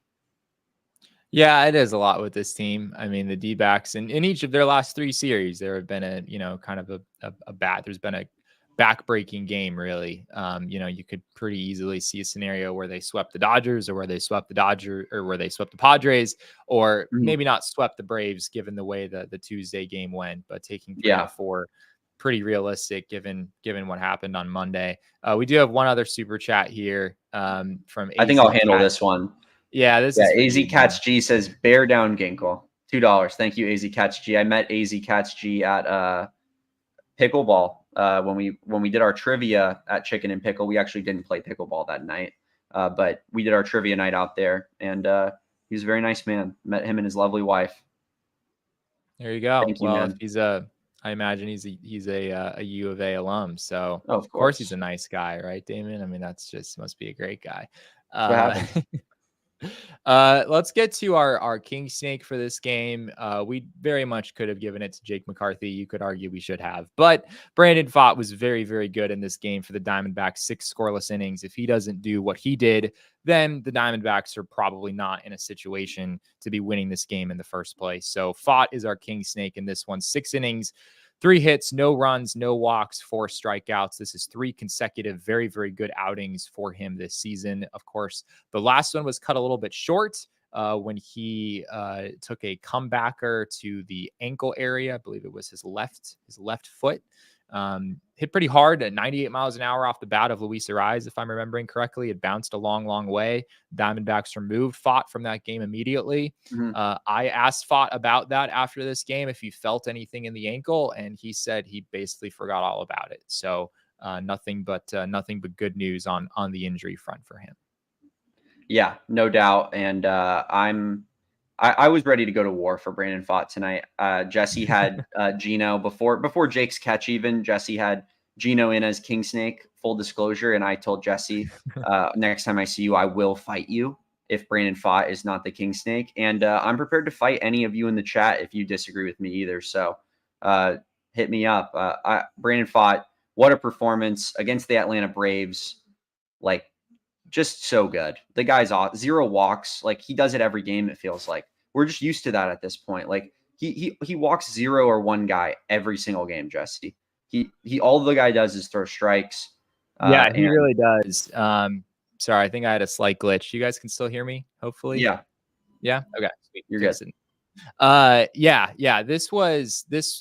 Yeah, it is a lot with this team. I mean, the D-backs in each of their last 3 series, there have been there's been a backbreaking game, really. You could pretty easily see a scenario where they swept the Dodgers, or where they swept the Padres, or maybe not swept the Braves, given the way the Tuesday game went, but taking 3 out of 4, pretty realistic given what happened on Monday. We do have one other super chat here from I think I'll handle this one. Yeah, AZ Cats G says bear down Ginkle. $2. Thank you, AZ Cats G. I met AZ Cats G at pickleball when we did our trivia at Chicken and Pickle. We actually didn't play pickleball that night, but we did our trivia night out there, and he's a very nice man. Met him and his lovely wife. There you go. Thank you, man. I imagine he's a U of A alum, so of course he's a nice guy, right, Damon? I mean, must be a great guy. Let's get to our king snake for this game. We very much could have given it to Jake McCarthy. You could argue we should have, but Brandon Pfaadt was very, very good in this game for the Diamondbacks. 6 scoreless innings. If he doesn't do what he did, then the Diamondbacks are probably not in a situation to be winning this game in the first place. So Pfaadt is our king snake in this one. 6 innings, 3 hits, no runs, no walks, 4 strikeouts. This is 3 consecutive, very, very good outings for him this season. Of course, the last one was cut a little bit short when he took a comebacker to the ankle area. I believe it was his left foot. Hit pretty hard at 98 miles an hour off the bat of Luis Arraez, if I'm remembering correctly. It bounced a long, long way. Diamondbacks removed Pfaadt from that game immediately. I asked Pfaadt about that after this game, if he felt anything in the ankle, and he said he basically forgot all about it. So nothing but good news on the injury front for him. Yeah, no doubt. And I was ready to go to war for Brandon Pfaadt tonight. Jesse had Geno before Jake's catch. Even Jesse had Geno in as King Snake. Full disclosure, and I told Jesse, next time I see you, I will fight you if Brandon Pfaadt is not the King Snake. And I'm prepared to fight any of you in the chat if you disagree with me either. So hit me up. Brandon Pfaadt, what a performance against the Atlanta Braves! Like, just so good. The guy's off 0 walks. Like, he does it every game. It feels like we're just used to that at this point. Like he walks 0 or 1 guy every single game. Jesse, he all the guy does is throw strikes. Yeah, he really does. Sorry, I think I had a slight glitch. You guys can still hear me, hopefully. Yeah. Yeah. Okay. Sweet. You're good. Yeah.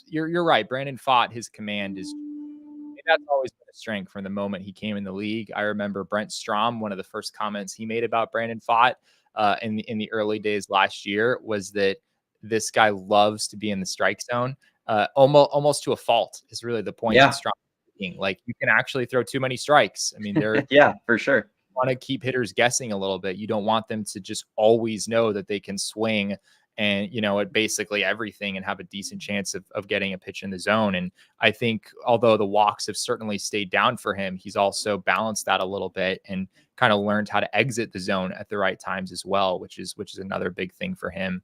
You're right. Brandon Pfaadt, his command is, that's always been a strength from the moment he came in the league. I remember Brent Strom, one of the first comments he made about Brandon Pfaadt in the early days last year was that this guy loves to be in the strike zone, almost to a fault is really the point. Yeah. Strom, like, you can actually throw too many strikes. I mean, they're yeah, for sure. Want to keep hitters guessing a little bit. You don't want them to just always know that they can swing and, at basically everything and have a decent chance of getting a pitch in the zone. And I think although the walks have certainly stayed down for him, he's also balanced that a little bit and kind of learned how to exit the zone at the right times as well, which is another big thing for him.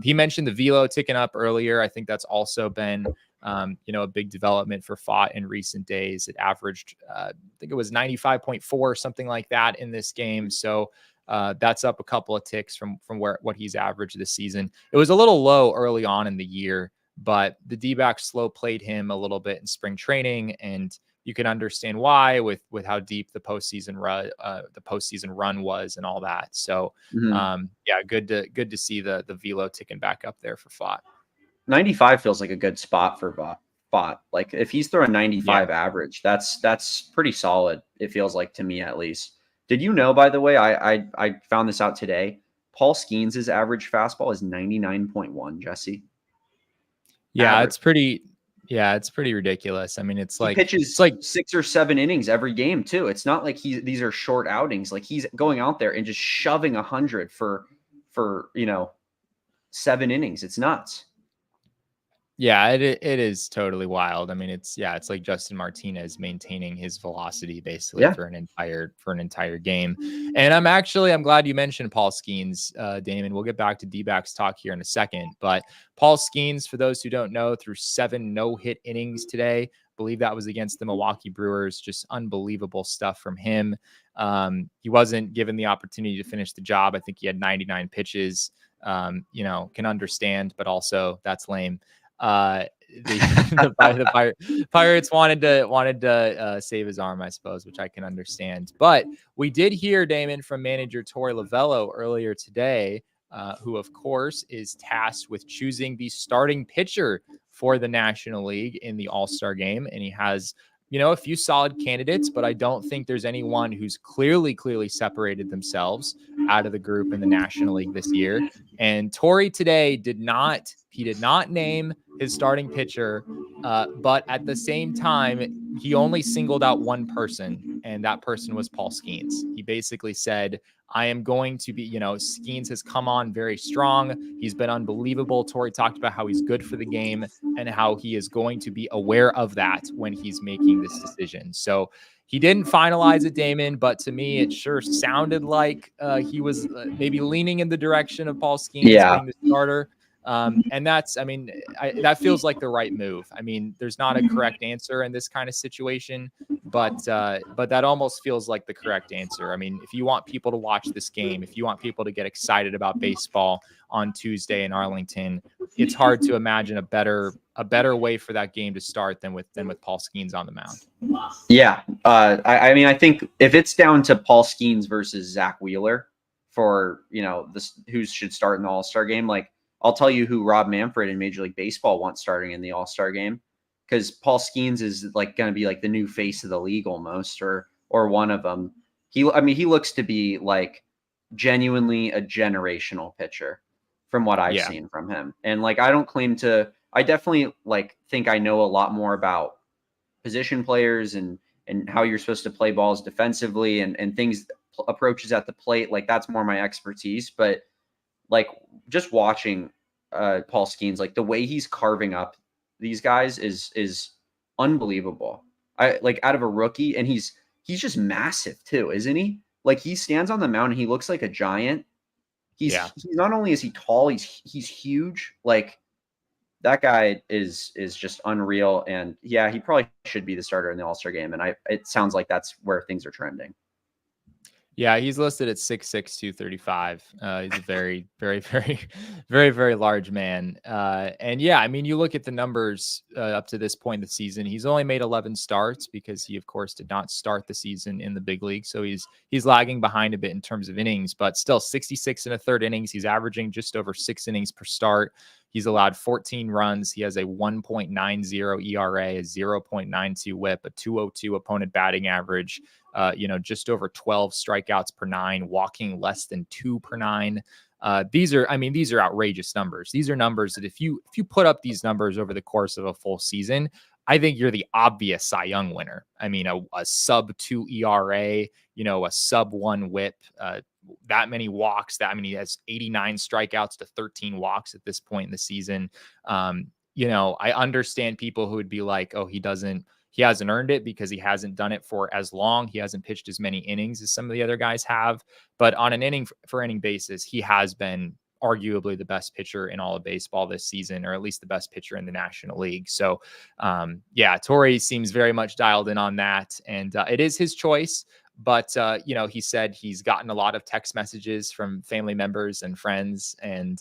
He mentioned the velo ticking up earlier. I think that's also been a big development for Pfaadt in recent days. It averaged, I think it was 95.4, something like that in this game. So that's up a couple of ticks from what he's averaged this season. It was a little low early on in the year, but the D-backs slow played him a little bit in spring training, and you can understand why with how deep the postseason run was and all that. So good to see the velo ticking back up there for Pfaadt. 95 feels like a good spot for Pfaadt. Like, if he's throwing 95 average, that's pretty solid. It feels like, to me at least. Did you know, by the way, I found this out today, Paul Skenes' average fastball is 99.1, Jesse. Yeah, average. It's pretty ridiculous. I mean, he pitches like 6 or 7 innings every game too. It's not like these are short outings. Like, he's going out there and just shoving 100 for 7 innings. It's nuts. Yeah, it is totally wild. I mean, it's like Justin Martinez maintaining his velocity basically for an entire game. And I'm glad you mentioned Paul Skenes, Damon. We'll get back to D-backs talk here in a second. But Paul Skenes, for those who don't know, threw 7 no-hit innings today. I believe that was against the Milwaukee Brewers. Just unbelievable stuff from him. He wasn't given the opportunity to finish the job. I think he had 99 pitches. Can understand, but also that's lame. The Pirates wanted to save his arm, I suppose, which I can understand. But we did hear, Damon, from manager Torey Lovullo earlier today, who of course is tasked with choosing the starting pitcher for the National League in the All-Star game, and he has a few solid candidates, but I don't think there's anyone who's clearly separated themselves out of the group in the National League this year. And Torey today did not name his starting pitcher, but at the same time, he only singled out one person, and that person was Paul Skenes. He basically said, I am going to be, Skenes has come on very strong. He's been unbelievable. Torey talked about how he's good for the game and how he is going to be aware of that when he's making this decision. So he didn't finalize it, Damon, but to me, it sure sounded like he was maybe leaning in the direction of Paul Skenes being the starter. And that feels like the right move. I mean, there's not a correct answer in this kind of situation, but that almost feels like the correct answer. I mean, if you want people to watch this game, if you want people to get excited about baseball on Tuesday in Arlington, it's hard to imagine a better way for that game to start than with Paul Skenes on the mound. Yeah. I think if it's down to Paul Skenes versus Zach Wheeler for, who should start in the All-Star game, like, I'll tell you who Rob Manfred in Major League Baseball wants starting in the All-Star game, because Paul Skenes is like going to be like the new face of the league almost, or one of them. He looks to be like genuinely a generational pitcher from what I've seen from him. And like, I definitely think I know a lot more about position players and how you're supposed to play balls defensively and things, approaches at the plate, like that's more my expertise. But like just watching Paul Skenes, like the way he's carving up these guys is unbelievable. I like out of a rookie, and he's just massive too, isn't he? Like he stands on the mound and he looks like a giant. He's not only is he tall, he's huge. Like that guy is just unreal. And yeah, he probably should be the starter in the All-Star game. And it sounds like that's where things are trending. Yeah, he's listed at 6'6", 235. He's a very, very, very, very, very large man. And yeah, I mean, you look at the numbers up to this point in the season. He's only made 11 starts because he, of course, did not start the season in the big league. So he's lagging behind a bit in terms of innings, but still 66 and a third innings. He's averaging just over 6 innings per start. He's allowed 14 runs. He has a 1.90 ERA, a 0.92 WHIP, a 202 opponent batting average. Just over 12 strikeouts per 9, walking less than 2 per 9. These are outrageous numbers. These are numbers that if you put up these numbers over the course of a full season, I think you're the obvious Cy Young winner. I mean, a sub 2 ERA, a sub 1 WHIP, that many walks. He has 89 strikeouts to 13 walks at this point in the season. I understand people who would be like, oh, he hasn't earned it because he hasn't done it for as long. He hasn't pitched as many innings as some of the other guys have. But on an inning for inning basis, he has been arguably the best pitcher in all of baseball this season, or at least the best pitcher in the National League. So, Torrey seems very much dialed in on that. And it is his choice. But, he said he's gotten a lot of text messages from family members and friends and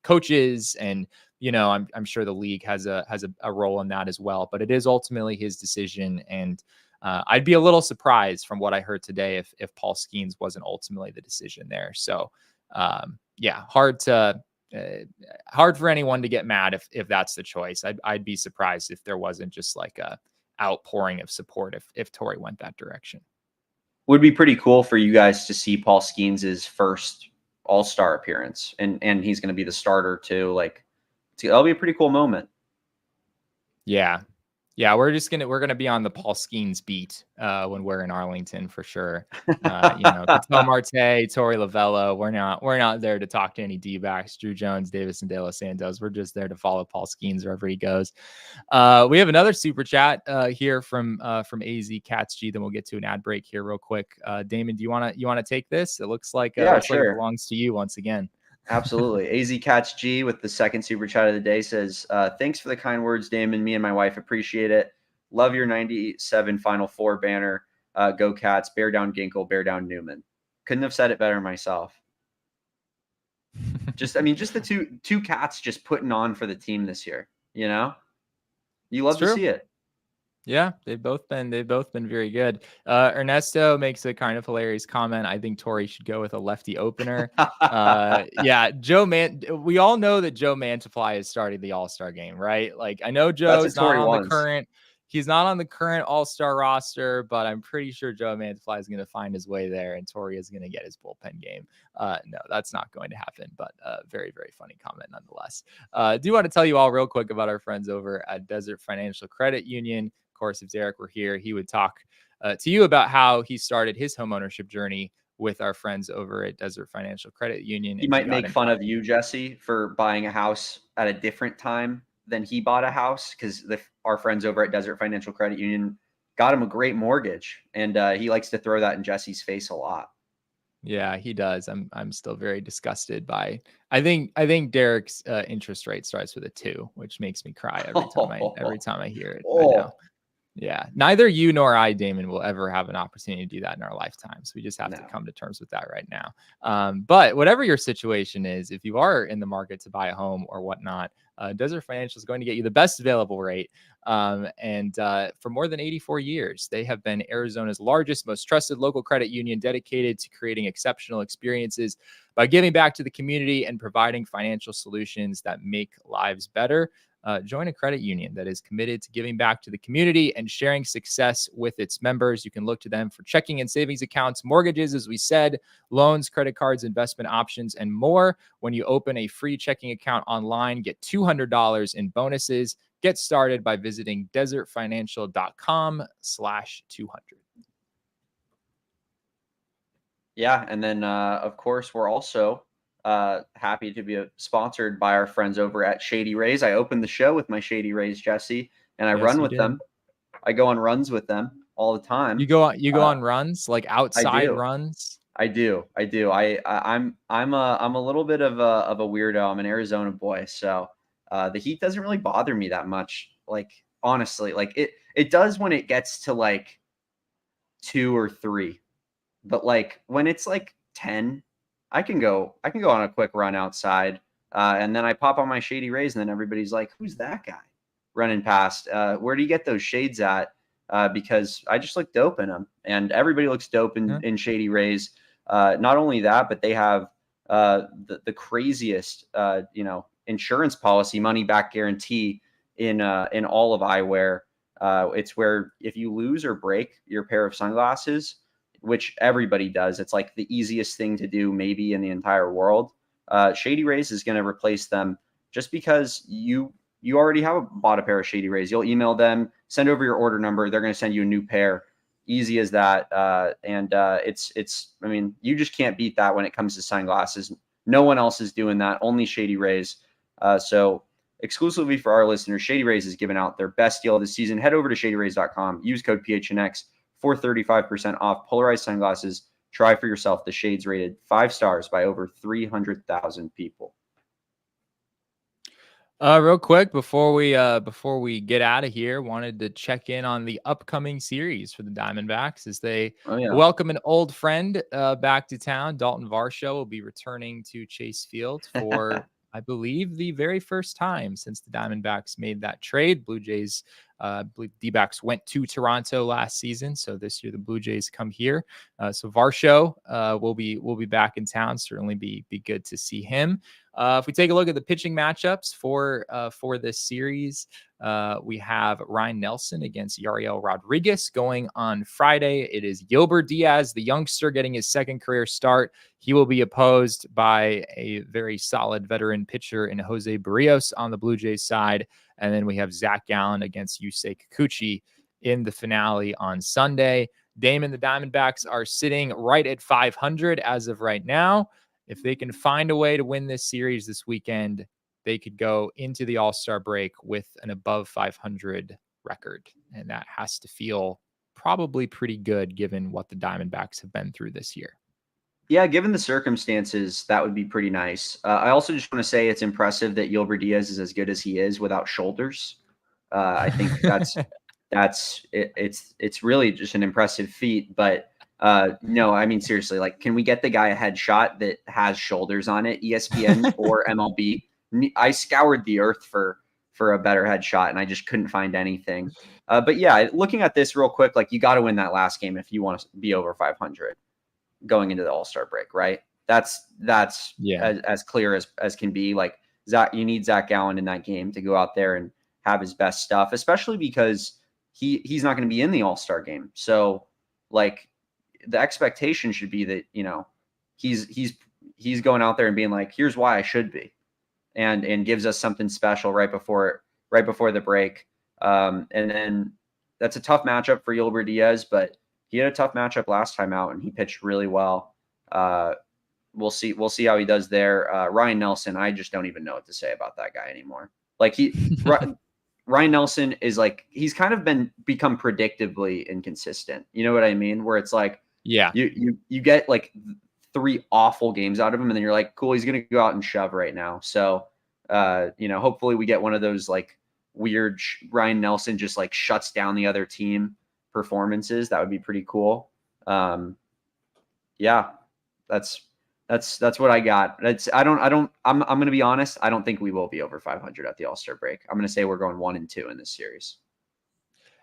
coaches. And, I'm sure the league has a role in that as well. But it is ultimately his decision. And I'd be a little surprised from what I heard today if Paul Skenes wasn't ultimately the decision there. So, hard for anyone to get mad if that's the choice. I'd be surprised if there wasn't just like a outpouring of support if Torrey went that direction. Would be pretty cool for you guys to see Paul Skenes' first All-Star appearance, and he's going to be the starter too. Like, that'll be a pretty cool moment. Yeah, we're gonna be on the Paul Skenes beat when we're in Arlington for sure. Ketel Marte, Torey Lovullo. We're not there to talk to any D-backs, Drew Jones, Davis, and De Los Santos. We're just there to follow Paul Skenes wherever he goes. We have another super chat here from AZ Cats G. Then we'll get to an ad break here real quick. Damon, do you want to take this? It looks like sure. Like it belongs to you once again. Absolutely. AZ Cats G with the second super chat of the day says, thanks for the kind words, Damon. Me and my wife appreciate it. Love your 97 Final Four banner. Go Cats, bear down Ginkle, bear down Newman. Couldn't have said it better myself. just the two Cats just putting on for the team this year. You love to see it. Yeah, they've both been very good. Ernesto makes a kind of hilarious comment. I think Torrey should go with a lefty opener. We all know that Joe Mantiply is starting the All-Star game, right? Like, I know Joe's not on the current. He's not on the current All-Star roster, but I'm pretty sure Joe Mantiply is going to find his way there, and Torrey is going to get his bullpen game. No, that's not going to happen, but very, very funny comment nonetheless. Do want to tell you all real quick about our friends over at Desert Financial Credit Union. Of course, if Derek were here, he would talk to you about how he started his homeownership journey with our friends over at Desert Financial Credit Union. He might make fun of you, Jesse, for buying a house at a different time than he bought a house, because our friends over at Desert Financial Credit Union got him a great mortgage, and he likes to throw that in Jesse's face a lot. Yeah, he does. I'm still very disgusted by. I think Derek's interest rate starts with a 2, which makes me cry every time I hear it. I know. Yeah, neither you nor I, Damon, will ever have an opportunity to do that in our lifetimes. We just have to come to terms with that right now. But whatever your situation is, if you are in the market to buy a home or whatnot, Desert Financial is going to get you the best available rate. And for more than 84 years, they have been Arizona's largest, most trusted local credit union, dedicated to creating exceptional experiences by giving back to the community and providing financial solutions that make lives better. Join a credit union that is committed to giving back to the community and sharing success with its members. You can look to them for checking and savings accounts, mortgages, as we said, loans, credit cards, investment options, and more. When you open a free checking account online, get $200 in bonuses. Get started by visiting desertfinancial.com/200. Yeah, and then of course we're also happy to be sponsored by our friends over at Shady Rays. I opened the show with my Shady Rays, Jesse, and I Yes, run you with did. them. I go on runs with them all the time. You go on runs, like I outside do. runs. I do. I'm a little bit of a weirdo. I'm an Arizona boy, so the heat doesn't really bother me that much. Like honestly, like it does when it gets to like 2 or 3. But like when it's like 10, I can go on a quick run outside. And then I pop on my Shady Rays, and then everybody's like, "Who's that guy running past? Where do you get those shades at?" Because I just look dope in them, and everybody looks dope in Shady Rays. Not only that, but they have the craziest insurance policy, money back guarantee in all of eyewear. It's where if you lose or break your pair of sunglasses, which everybody does, it's like the easiest thing to do maybe in the entire world. Shady Rays is going to replace them just because you already bought a pair of Shady Rays. You'll email them, send over your order number. They're going to send you a new pair. Easy as that. I mean, you just can't beat that when it comes to sunglasses. No one else is doing that. Only Shady Rays. So exclusively for our listeners, Shady Rays is giving out their best deal of the season. Head over to shadyrays.com. Use code PHNX for 35% off polarized sunglasses. Try for yourself. The shades rated 5 stars by over 300,000 people. Real quick before we get out of here, wanted to check in on the upcoming series for the Diamondbacks as they welcome an old friend back to town. Dalton Varsho will be returning to Chase Field for I believe the very first time since the Diamondbacks made that trade. Blue Jays, I believe D-backs went to Toronto last season, so this year the Blue Jays come here. So Varsho will be back in town. Certainly be good to see him. If we take a look at the pitching matchups for this series, we have Ryan Nelson against Yariel Rodriguez going on Friday. It is Gilbert Diaz, the youngster, getting his second career start. He will be opposed by a very solid veteran pitcher in Jose Barrios on the Blue Jays side. And then we have Zach Gallen against Yusei Kikuchi in the finale on Sunday. Damon, the Diamondbacks are sitting right at 500 as of right now. If they can find a way to win this series this weekend, they could go into the All-Star break with an above 500 record. And that has to feel probably pretty good given what the Diamondbacks have been through this year. Yeah, given the circumstances, that would be pretty nice. I also just want to say it's impressive that Gilbert Diaz is as good as he is without shoulders. I think it's really just an impressive feat. But no, I mean, seriously, like, can we get the guy a headshot that has shoulders on it? ESPN or MLB? I scoured the earth for a better headshot, and I just couldn't find anything. But yeah, looking at this real quick, like, you got to win that last game if you want to be over 500 going into the All-Star break, right? That's as clear as can be. Like, you need Zach Gallen in that game to go out there and have his best stuff, especially because he's not going to be in the All-Star game. So, like, the expectation should be that, you know, he's going out there and being like, here's why I should be, and gives us something special right before the break. And then that's a tough matchup for Gilbert Diaz, but he had a tough matchup last time out and he pitched really well. We'll see how he does there. Ryan Nelson, I just don't even know what to say about that guy anymore. Like, Ryan Nelson is like, he's kind of become predictably inconsistent. You know what I mean? Where it's like, yeah, you get like 3 awful games out of him, and then you're like, cool, he's gonna go out and shove right now. So hopefully we get one of those like weird Ryan Nelson just like shuts down the other team performances. That would be pretty cool. Yeah, that's what I got. I'm going to be honest. I don't think we will be over 500 at the All-Star break. I'm going to say we're going 1-2 in this series.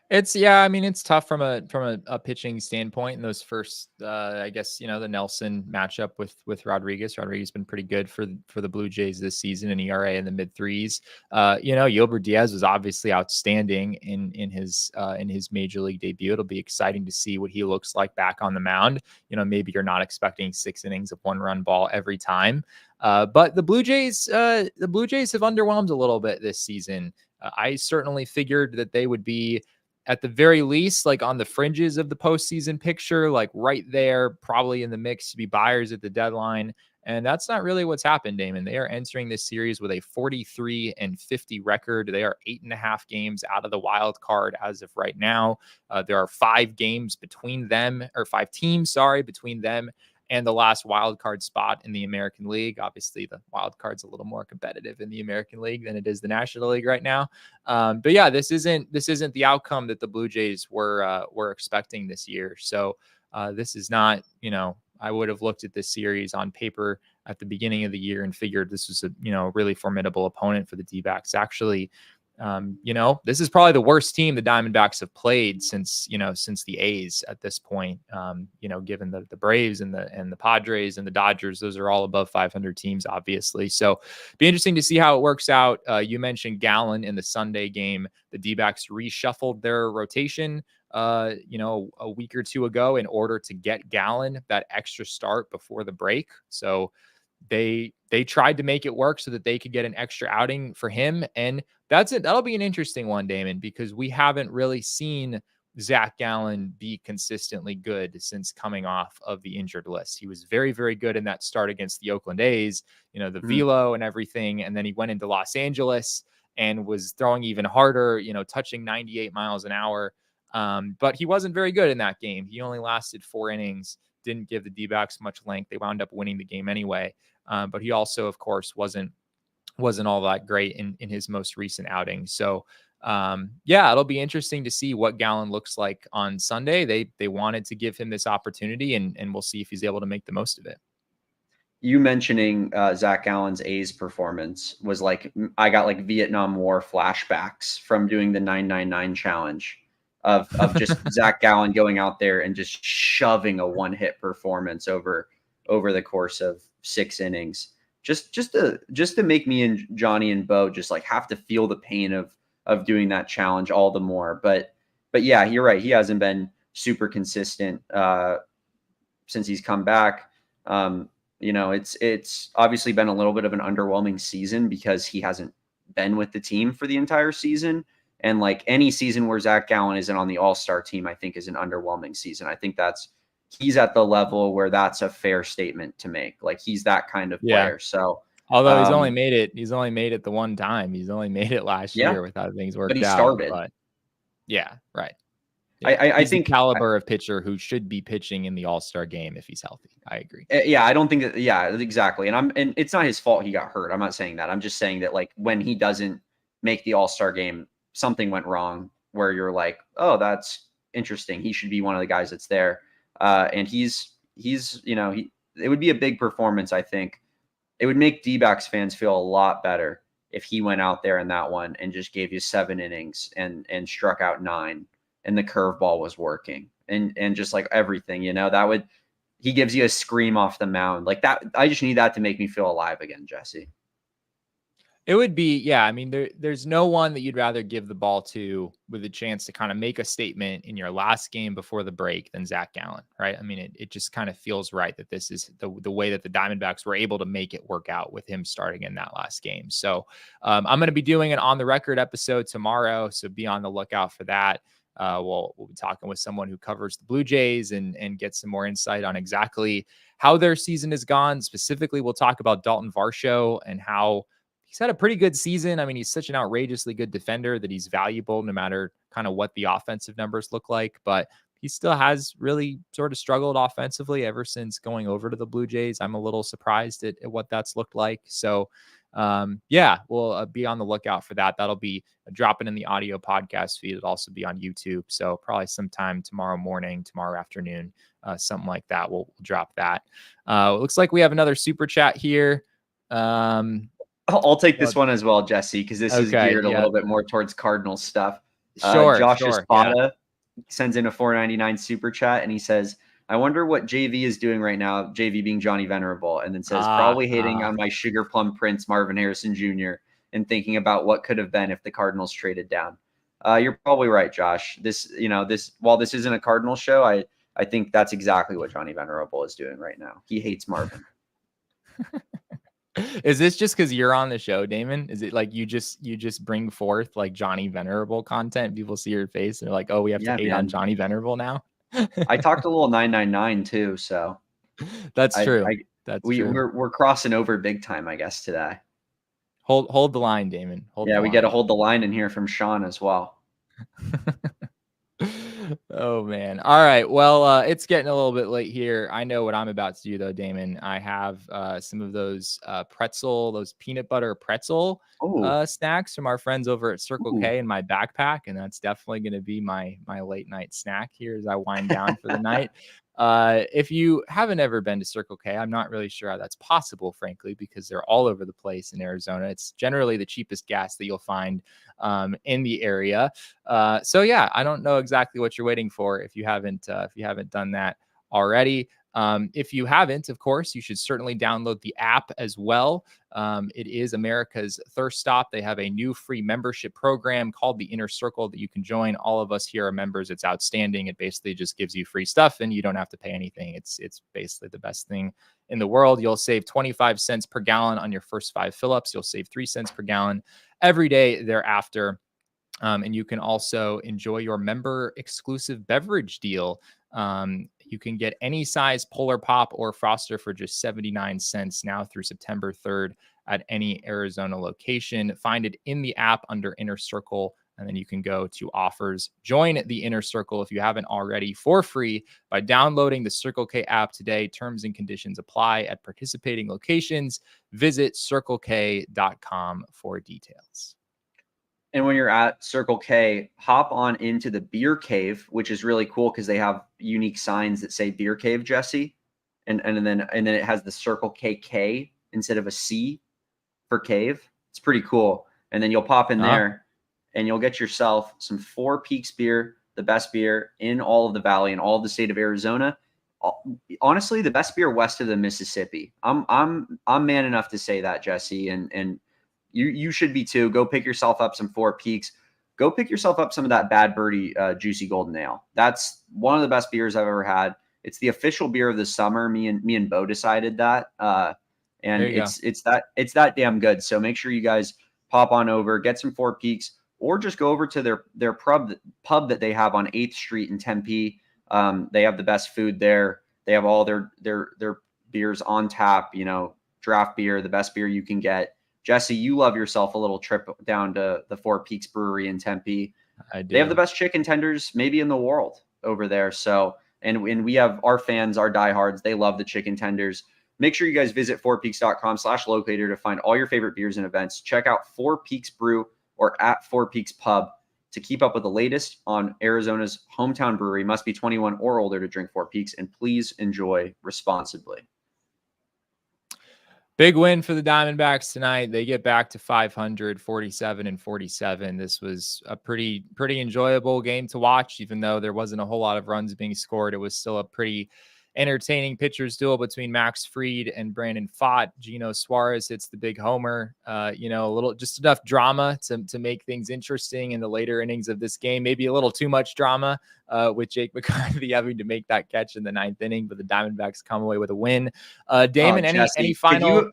I mean, it's tough from a pitching standpoint in those first, I guess, the Nelson matchup with Rodriguez. Rodriguez has been pretty good for the Blue Jays this season, an ERA in the mid 3s. Gilbert Diaz was obviously outstanding in his major league debut. It'll be exciting to see what he looks like back on the mound. Maybe you're not expecting 6 innings of 1-run ball every time. But the Blue Jays have underwhelmed a little bit this season. I certainly figured that they would be at the very least, like on the fringes of the postseason picture, like right there, probably in the mix to be buyers at the deadline. And that's not really what's happened, Damon. They are entering this series with a 43-50 record. They are 8.5 games out of the wild card as of right now. There are 5 games between them, or 5 teams, sorry, between them and the last wild card spot in the American League. Obviously, the wild card's a little more competitive in the American League than it is the National League right now. But yeah, this isn't the outcome that the Blue Jays were expecting this year. So this is not, I would have looked at this series on paper at the beginning of the year and figured this was a really formidable opponent for the D-backs. Actually, this is probably the worst team the Diamondbacks have played since the A's at this point. Given the Braves and the Padres and the Dodgers, those are all above 500 teams, obviously. So be interesting to see how it works out. You mentioned Gallen in the Sunday game. The D-backs reshuffled their rotation a week or two ago in order to get Gallen that extra start before the break. So they tried to make it work so that they could get an extra outing for him. And that's it. That'll be an interesting one, Damon, because we haven't really seen Zach Gallen be consistently good since coming off of the injured list. He was very, very good in that start against the Oakland A's, the velo and everything. And then he went into Los Angeles and was throwing even harder, touching 98 miles an hour. But he wasn't very good in that game. He only lasted 4 innings, didn't give the D-backs much length. They wound up winning the game anyway. But he also, of course, wasn't all that great in his most recent outing. So, it'll be interesting to see what Gallen looks like on Sunday. They wanted to give him this opportunity, and we'll see if he's able to make the most of it. You mentioning Zach Gallen's A's performance was like, I got like Vietnam War flashbacks from doing the 999 challenge of just Zach Gallen going out there and just shoving a one-hit performance over the course of 6 innings. Just to make me and Johnny and Bo just like have to feel the pain of doing that challenge all the more. But yeah, you're right. He hasn't been super consistent since he's come back. It's obviously been a little bit of an underwhelming season because he hasn't been with the team for the entire season. And like any season where Zach Gallen isn't on the All-Star team, I think is an underwhelming season. I think he's at the level where that's a fair statement to make. Like he's that kind of player. So although he's only made it the one time. He's only made it last year with how things worked out. But he started. But yeah, right. Yeah. I think the caliber of pitcher who should be pitching in the All-Star game if he's healthy. I agree. Yeah, I don't think that. Yeah, exactly. And it's not his fault he got hurt. I'm not saying that. I'm just saying that like when he doesn't make the All-Star game, something went wrong where you're like, oh, that's interesting. He should be one of the guys that's there. And he's it would be a big performance. I think it would make D-backs fans feel a lot better if he went out there in that one and just gave you 7 innings and struck out 9 and the curveball was working and just like everything, he gives you a scream off the mound like that. I just need that to make me feel alive again, Jesse. It would be, yeah. I mean, there's no one that you'd rather give the ball to with a chance to kind of make a statement in your last game before the break than Zach Gallen, right? I mean, it just kind of feels right that this is the way that the Diamondbacks were able to make it work out with him starting in that last game. So I'm going to be doing an on the record episode tomorrow, so be on the lookout for that. We'll be talking with someone who covers the Blue Jays and get some more insight on exactly how their season has gone. Specifically, we'll talk about Dalton Varsho and how he's had a pretty good season. I mean, he's such an outrageously good defender that he's valuable no matter kind of what the offensive numbers look like. But he still has really sort of struggled offensively ever since going over to the Blue Jays. I'm a little surprised at what that's looked like. So, we'll be on the lookout for that. That'll be dropping in the audio podcast feed. It'll also be on YouTube. So probably sometime tomorrow morning, tomorrow afternoon, something like that. We'll drop that. It looks like we have another super chat here. I'll take this one as well, Jesse, because this is geared a little bit more towards Cardinals stuff. Josh Espada sends in a $4.99 super chat, and he says, I wonder what JV is doing right now, JV being Johnny Venerable, and then says, probably hating on my Sugar Plum Prince, Marvin Harrison Jr., and thinking about what could have been if the Cardinals traded down. You're probably right, Josh. While this isn't a Cardinals show, I think that's exactly what Johnny Venerable is doing right now. He hates Marvin. Is this just because you're on the show, Damon? Is it like you just bring forth like Johnny Venerable content? People see your face and they're like, oh, we have to Yeah, hate on man. Johnny Venerable now. I talked a little 999 too, so That's I, true. I That's we true. we're crossing over big time, I guess, today. Hold the line, Damon. Hold Yeah, the we line. got to hold the line in here from Sean as well. Oh man. All right. Well, it's getting a little bit late here. I know what I'm about to do though, Damon. I have some of those those peanut butter pretzel Oh, snacks from our friends over at Circle ooh. K in my backpack, and that's definitely going to be my late night snack here as I wind down for the night. If you haven't ever been to Circle K, I'm not really sure how that's possible, frankly, because they're all over the place in Arizona. It's generally the cheapest gas that you'll find in the area. So yeah, I don't know exactly what you're waiting for if you haven't done that already. If you haven't, of course, you should certainly download the app as well. It is America's thirst stop. They have a new free membership program called the Inner Circle that you can join. All of us here are members. It's outstanding. It basically just gives you free stuff and you don't have to pay anything. It's basically the best thing in the world. You'll save 25 cents per gallon on your first 5 fill-ups. You'll save 3 cents per gallon every day thereafter. And you can also enjoy your member exclusive beverage deal. You can get any size Polar Pop or Froster for just 79 cents now through September 3rd at any Arizona location. Find it in the app under Inner Circle, and then you can go to offers. Join the Inner Circle if you haven't already for free by downloading the Circle K app today. Terms and conditions apply at participating locations. Visit circlek.com for details. And when you're at Circle K, hop on into the beer cave, which is really cool because they have unique signs that say beer cave, Jesse. And then it has the Circle KK instead of a C for cave. It's pretty cool. And then you'll pop in there and you'll get yourself some Four Peaks beer, the best beer in all of the valley and all of the state of Arizona. Honestly, the best beer west of the Mississippi. I'm man enough to say that, Jesse, and you should be too. Go pick yourself up some Four Peaks. Go pick yourself up some of that Bad Birdie Juicy Golden Ale. That's one of the best beers I've ever had. It's the official beer of the summer. Me and Bo decided that, and it's that damn good. So make sure you guys pop on over, get some Four Peaks, or just go over to their pub that they have on 8th Street in Tempe. They have the best food there. They have all their beers on tap. You know, draft beer, the best beer you can get. Jesse, you love yourself a little trip down to the Four Peaks Brewery in Tempe. I do. They have the best chicken tenders maybe in the world over there. So, and we have our fans, our diehards, they love the chicken tenders. Make sure you guys visit fourpeaks.com/locator to find all your favorite beers and events. Check out Four Peaks Brew or at Four Peaks Pub to keep up with the latest on Arizona's hometown brewery. Must be 21 or older to drink Four Peaks, and please enjoy responsibly. Big win for the Diamondbacks tonight. They get back to 500, 47-47. This was a pretty enjoyable game to watch, even though there wasn't a whole lot of runs being scored. It was still a pretty entertaining pitchers duel between Max Fried and Brandon Pfaadt. Eugenio Suárez hits the big homer. A little, just enough drama to make things interesting in the later innings of this game. Maybe a little too much drama with Jake McCarthy having to make that catch in the 9th inning, but the Diamondbacks come away with a win. Damon, any final?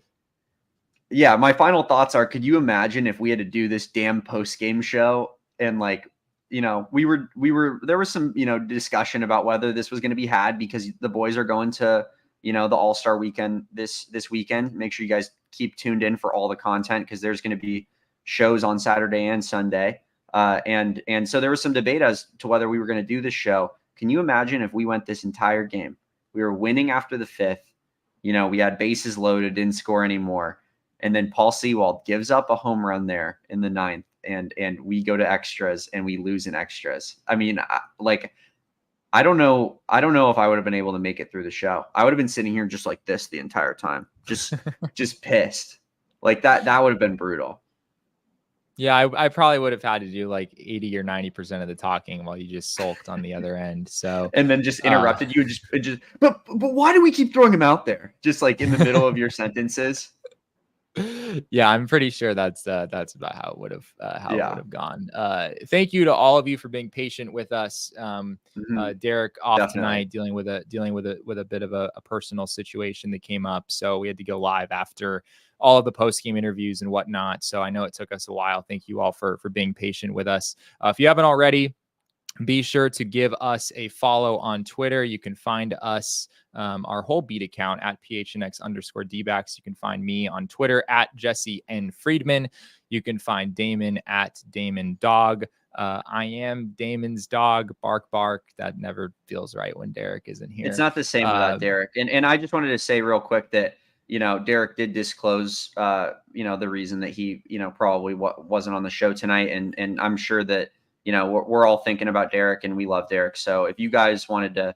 Yeah, my final thoughts are: could you imagine if we had to do this damn post-game show and there was some, discussion about whether this was going to be had because the boys are going to, the All-Star weekend this weekend. Make sure you guys keep tuned in for all the content because there's going to be shows on Saturday and Sunday. And so there was some debate as to whether we were going to do this show. Can you imagine if we went this entire game? We were winning after the 5th. We had bases loaded, didn't score anymore. And then Paul Sewald gives up a home run there in the 9th. And we go to extras and we lose in extras. I mean, I don't know if I would have been able to make it through the show. I would have been sitting here just like this the entire time, just pissed. Like that would have been brutal. Yeah, I probably would have had to do like 80 or 90% of the talking while you just sulked on the other end. So and then just interrupted you and just but why do we keep throwing him out there? Just like in the middle of your sentences. Yeah, I'm pretty sure that's about how it would have gone. Thank you to all of you for being patient with us. Derek off Definitely. tonight, dealing with a bit of a personal situation that came up, so we had to go live after all of the post-game interviews and whatnot. So I know it took us a while. Thank you all for being patient with us. If you haven't already, be sure to give us a follow on Twitter. You can find us, our whole beat account at PHNX_DBacks. You can find me on Twitter at Jesse N. Friedman. You can find Damon at Damon Dog. I am Damon's dog. Bark, bark. That never feels right when Derek isn't here. It's not the same without Derek. And I just wanted to say real quick that, Derek did disclose, the reason that he, probably wasn't on the show tonight. And I'm sure that, we're all thinking about Derek and we love Derek. So if you guys wanted to,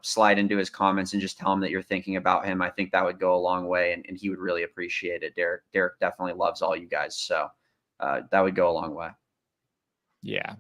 slide into his comments and just tell him that you're thinking about him, I think that would go a long way and he would really appreciate it. Derek definitely loves all you guys. So that would go a long way. Yeah,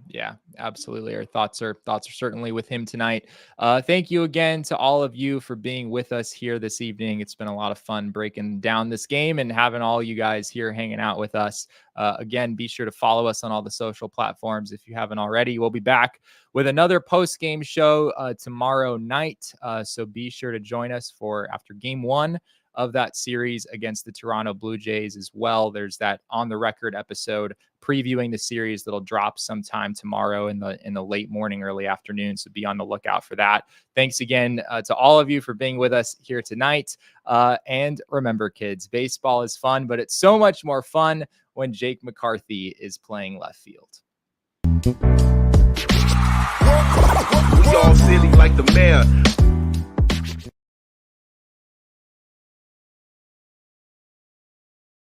absolutely. Our thoughts are certainly with him tonight. Thank you again to all of you for being with us here this evening. It's been a lot of fun breaking down this game and having all you guys here hanging out with us. Again, be sure to follow us on all the social platforms if you haven't already. We'll be back with another post-game show tomorrow night. So be sure to join us for after game 1 of that series against the Toronto Blue Jays as well. There's that on the record episode previewing the series that'll drop sometime tomorrow in the late morning, early afternoon. So be on the lookout for that. Thanks again to all of you for being with us here tonight. And remember, kids, baseball is fun, but it's so much more fun when Jake McCarthy is playing left field. We all silly like the mayor.